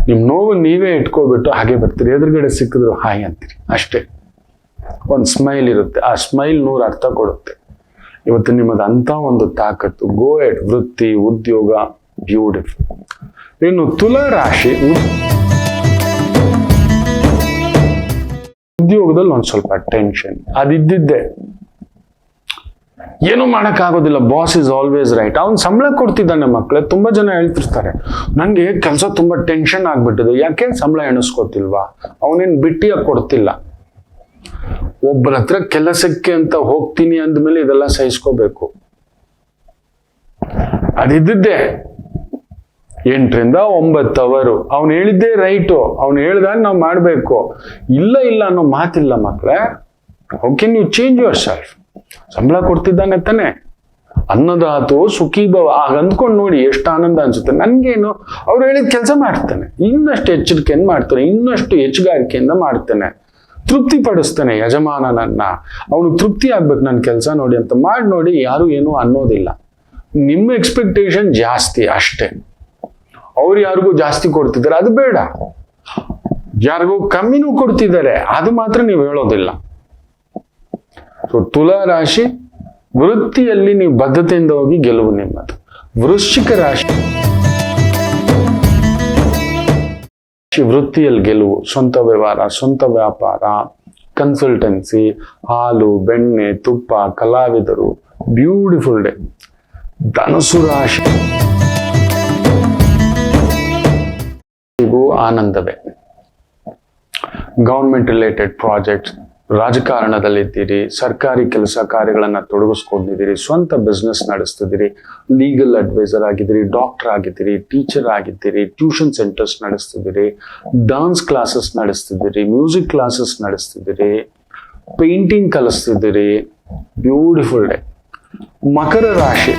ನಿಮ್ ನೋವು ನೀವೇ ಇಟ್ಕೋಬಿಟ್ಟು ಹಾಗೆ ಬರ್ತೀರಿ. ಎದುರುಗಡೆ ಸಿಕ್ಕಿದ್ರು ಹಾಯ್ ಅಂತೀರಿ ಅಷ್ಟೇ. ಒಂದು ಸ್ಮೈಲ್ ಇರುತ್ತೆ. ಆ ಸ್ಮೈಲ್ 100 ಅರ್ಥ ಕೊಡುತ್ತೆ. ಇವತ್ತು ನಿಮ್ಮದು ಅಂತ ಒಂದು ತಾಕತ್ತು. ಗೋ ಎಟ್. ವೃತ್ತಿ, ಉದ್ಯೋಗ ಬ್ಯೂಟಿಫುಲ್. ಇನ್ನು ತುಲಾ ರಾಶಿ, ಉದ್ಯೋಗದಲ್ಲಿ ಒಂದ್ ಸ್ವಲ್ಪ ಟೆನ್ಷನ್ ಅದಿದ್ದಿದ್ದೆ. ಏನು ಮಾಡೋಕ್ಕಾಗೋದಿಲ್ಲ. Boss is always right. ಅವ್ನು ಸಂಬಳ ಕೊಡ್ತಿದ್ದಾನೆ ಮಕ್ಕಳೇ. ತುಂಬಾ ಜನ ಹೇಳ್ತಿರ್ತಾರೆ, ನಂಗೆ ಕೆಲಸ ತುಂಬಾ ಟೆನ್ಷನ್ ಆಗ್ಬಿಟ್ಟಿದೆ. ಯಾಕೆ? ಸಂಬಳ ಎಣಿಸ್ಕೋತಿಲ್ವಾ? ಅವನೇನ್ ಬಿಟ್ಟಿಯಾಗಿ ಕೊಡ್ತಿಲ್ಲ. ಒಬ್ಬರ ಹತ್ರ ಕೆಲಸಕ್ಕೆ ಅಂತ ಹೋಗ್ತೀನಿ ಅಂದ್ಮೇಲೆ ಇದೆಲ್ಲ ಸಹಿಸ್ಕೋಬೇಕು. ಅದಿದ್ದಿದ್ದೆ 8 ರಿಂದ 9 ಅವರು. ಅವ್ನು ಹೇಳಿದ್ದೇ ರೈಟು. ಅವ್ನು ಹೇಳ್ದಾಗ ನಾವು ಮಾಡ್ಬೇಕು. ಇಲ್ಲ ಇಲ್ಲ ಅನ್ನೋ ಮಾತಿಲ್ಲ ಮಕ್ಕಳೇ. How can you change yourself? ಸಂಬಳ ಕೊಡ್ತಿದ್ದಾನೆ ತಾನೆ, ಅನ್ನದಾತು ಸುಖೀ ಭವ. ಆಗ ಅಂದ್ಕೊಂಡು ನೋಡಿ ಎಷ್ಟು ಆನಂದ ಅನ್ಸುತ್ತೆ. ನನ್ಗೇನು, ಅವ್ರು ಹೇಳಿದ ಕೆಲಸ ಮಾಡ್ತಾನೆ, ಇನ್ನಷ್ಟು ಎಚ್ಚರಿಕೆಯಿಂದ ಮಾಡ್ತಾನೆ, ಇನ್ನಷ್ಟು ಹೆಚ್ಚುಗಾರಿಕೆಯಿಂದ ಮಾಡ್ತಾನೆ, ತೃಪ್ತಿ ಪಡಿಸ್ತಾನೆ ಯಜಮಾನನನ್ನ. ಅವನು ತೃಪ್ತಿ ಆಗ್ಬೇಕು ನನ್ನ ಕೆಲಸ ನೋಡಿ ಅಂತ ಮಾಡಿ ನೋಡಿ. ಯಾರು ಏನು ಅನ್ನೋದಿಲ್ಲ. ನಿಮ್ಮ ಎಕ್ಸ್ಪೆಕ್ಟೇಷನ್ ಜಾಸ್ತಿ ಅಷ್ಟೇ. ಅವ್ರು ಯಾರಿಗೂ ಜಾಸ್ತಿ ಕೊಡ್ತಿದ್ದಾರೆ ಅದು ಬೇಡ. ಯಾರಿಗೂ ಕಮ್ಮಿನೂ ಕೊಡ್ತಿದ್ದಾರೆ ಅದು ಮಾತ್ರ ನೀವು ಹೇಳೋದಿಲ್ಲ. ಸೊ ತುಲಾ ರಾಶಿ, ವೃತ್ತಿಯಲ್ಲಿ ನೀವು ಬದ್ಧತೆಯಿಂದ ಹೋಗಿ ಗೆಲುವು ನಿಮ್ಮದು. ವೃಶ್ಚಿಕ ರಾಶಿ, ವೃತ್ತಿಯಲ್ಲಿ ಗೆಲುವು, ಸ್ವಂತ ವ್ಯವಹಾರ, ಸ್ವಂತ ವ್ಯಾಪಾರ, ಕನ್ಸಲ್ಟೆನ್ಸಿ, ಹಾಲು, ಬೆಣ್ಣೆ, ತುಪ್ಪ, ಕಲಾವಿದರು. Beautiful day. ಧನುಸು ರಾಶಿ, ಆನಂದವೇ. ಗವರ್ಮೆಂಟ್ ರಿಲೇಟೆಡ್ ಪ್ರಾಜೆಕ್ಟ್, ರಾಜಕಾರಣದಲ್ಲಿದ್ದೀರಿ, ಸರ್ಕಾರಿ ಕೆಲಸ ಕಾರ್ಯಗಳನ್ನ ತೊಡಗಿಸ್ಕೊಂಡಿದ್ದೀರಿ, ಸ್ವಂತ ಬಿಸ್ನೆಸ್ ನಡೆಸ್ತಿದ್ದೀರಿ, ಲೀಗಲ್ ಅಡ್ವೈಸರ್ ಆಗಿದ್ದೀರಿ, ಡಾಕ್ಟರ್ ಆಗಿದ್ದೀರಿ, ಟೀಚರ್ ಆಗಿದ್ದೀರಿ, ಟ್ಯೂಷನ್ ಸೆಂಟರ್ಸ್ ನಡೆಸ್ತಿದ್ದೀರಿ, ಡಾನ್ಸ್ ಕ್ಲಾಸಸ್ ನಡೆಸ್ತಿದ್ದೀರಿ, ಮ್ಯೂಸಿಕ್ ಕ್ಲಾಸಸ್ ನಡೆಸ್ತಿದ್ದೀರಿ, ಪೇಂಟಿಂಗ್ ಕಲಿಸ್ತಿದ್ದೀರಿ. Beautiful day. ಮಕರ ರಾಶಿ,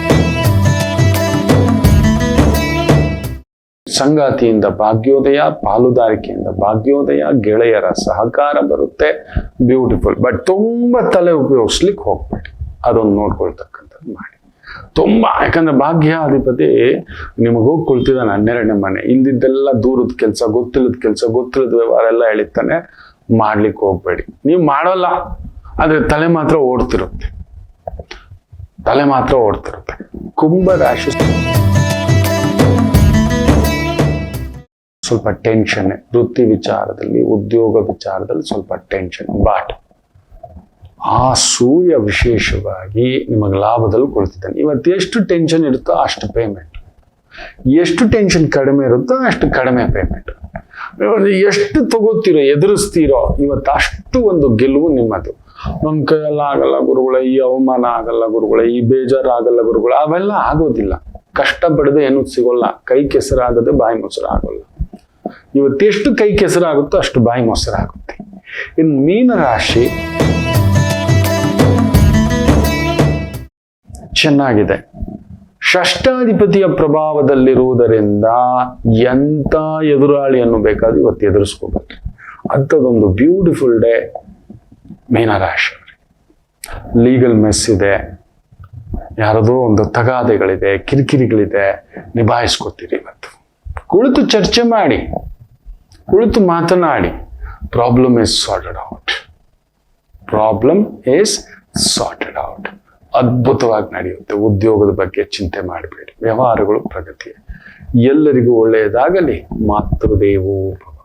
ಸಂಗಾತಿಯಿಂದ ಭಾಗ್ಯೋದಯ, ಪಾಲುದಾರಿಕೆಯಿಂದ ಭಾಗ್ಯೋದಯ, ಗೆಳೆಯರ ಸಹಕಾರ ಬರುತ್ತೆ. ಬ್ಯೂಟಿಫುಲ್. ಬಟ್ ತುಂಬಾ ತಲೆ ಉಪಯೋಗಿಸ್ಲಿಕ್ಕೆ ಹೋಗ್ಬೇಡಿ. ಅದೊಂದು ನೋಡ್ಕೊಳ್ತಕ್ಕಂಥದ್ದು ಮಾಡಿ. ತುಂಬಾ, ಯಾಕಂದ್ರೆ ಭಾಗ್ಯಾಧಿಪತಿ ನಿಮಗೆ ಹೋಗಿ ಕುಳ್ತಿದ್ದಾನೆ 12ನೇ ಮನೆ. ಇಲ್ದಿದ್ದೆಲ್ಲ ದೂರದ ಕೆಲಸ, ಗೊತ್ತಿಲ್ಲದ ವ್ಯವಹಾರ ಎಲ್ಲ ಎಳಿತಾನೆ. ಮಾಡ್ಲಿಕ್ಕೆ ಹೋಗ್ಬೇಡಿ. ನೀವು ಮಾಡೋಲ್ಲ, ಆದ್ರೆ ತಲೆ ಮಾತ್ರ ಓಡ್ತಿರುತ್ತೆ. ಕುಂಭ ರಾಶಿ, ಸ್ವಲ್ಪ ಟೆನ್ಷನ್. ವೃತ್ತಿ ವಿಚಾರದಲ್ಲಿ, ಉದ್ಯೋಗ ವಿಚಾರದಲ್ಲಿ ಸ್ವಲ್ಪ ಟೆನ್ಷನ್. ಬಟ್ ಆ ಸೂರ್ಯ ವಿಶೇಷವಾಗಿ ನಿಮಗೆ ಲಾಭದಲ್ಲಿ ಕೊಡ್ತಿದ್ದಾನೆ. ಇವತ್ತು ಎಷ್ಟು ಟೆನ್ಷನ್ ಇರುತ್ತೋ ಅಷ್ಟು ಪೇಮೆಂಟ್. ಎಷ್ಟು ಟೆನ್ಷನ್ ಕಡಿಮೆ ಇರುತ್ತೋ ಅಷ್ಟು ಕಡಿಮೆ ಪೇಮೆಂಟ್. ಎಷ್ಟು ತಗೋತೀರೋ ಎದುರಿಸ್ತೀರೋ ಇವತ್ತು ಅಷ್ಟು ಒಂದು ಗೆಲುವು ನಿಮ್ಮದು. ನನ್ನ ಕೈಯೆಲ್ಲ ಆಗಲ್ಲ ಗುರುಗಳೇ, ಈ ಅವಮಾನ ಆಗಲ್ಲ ಗುರುಗಳೇ, ಈ ಬೇಜಾರಾಗಲ್ಲ ಗುರುಗಳೇ, ಅವೆಲ್ಲ ಆಗೋದಿಲ್ಲ. ಕಷ್ಟ ಪಡದೆ ಏನೂ ಸಿಗೋಲ್ಲ. ಕೈ ಕೆಸರಾಗದೆ ಬಾಯಿ ಮೊಸರಾಗಲ್ಲ. ಇವತ್ತೆಷ್ಟು ಕೈ ಕೆಸರಾಗುತ್ತೋ ಅಷ್ಟು ಬಾಯಿ ಮೊಸರಾಗುತ್ತೆ. ಇನ್ನು ಮೀನರಾಶಿ ಚೆನ್ನಾಗಿದೆ. ಷಷ್ಠಾಧಿಪತಿಯ ಪ್ರಭಾವದಲ್ಲಿರುವುದರಿಂದ ಎಂಥ ಎದುರಾಳಿಯನ್ನು ಬೇಕಾದ್ರೂ ಇವತ್ತು ಎದುರಿಸ್ಕೋಬೇಕು. ಅಂಥದ್ದೊಂದು ಬ್ಯೂಟಿಫುಲ್ ಡೇ ಮೀನರಾಶಿ. ಲೀಗಲ್ ಮೆಸ್ ಇದೆ, ಯಾರದೋ ಒಂದು ತಗಾದೆಗಳಿದೆ, ಕಿರಿಕಿರಿಗಳಿದೆ, ನಿಭಾಯಿಸ್ಕೋತೀರಿ. ಇವತ್ತು ಕುಳಿತು ಚರ್ಚೆ ಮಾಡಿ, ಕುಳಿತು ಮಾತನಾಡಿ. Problem is sorted out. Problem is sorted out. ಅದ್ಭುತವಾಗಿ ನಡೆಯುತ್ತೆ. ಉದ್ಯೋಗದ ಬಗ್ಗೆ ಚಿಂತೆ ಮಾಡಬೇಡಿ. ವ್ಯವಹಾರಗಳು ಪ್ರಗತಿ. ಎಲ್ಲರಿಗೂ ಒಳ್ಳೆಯದಾಗಲಿ. ಮಾತೃದೇವೋ ಭವ.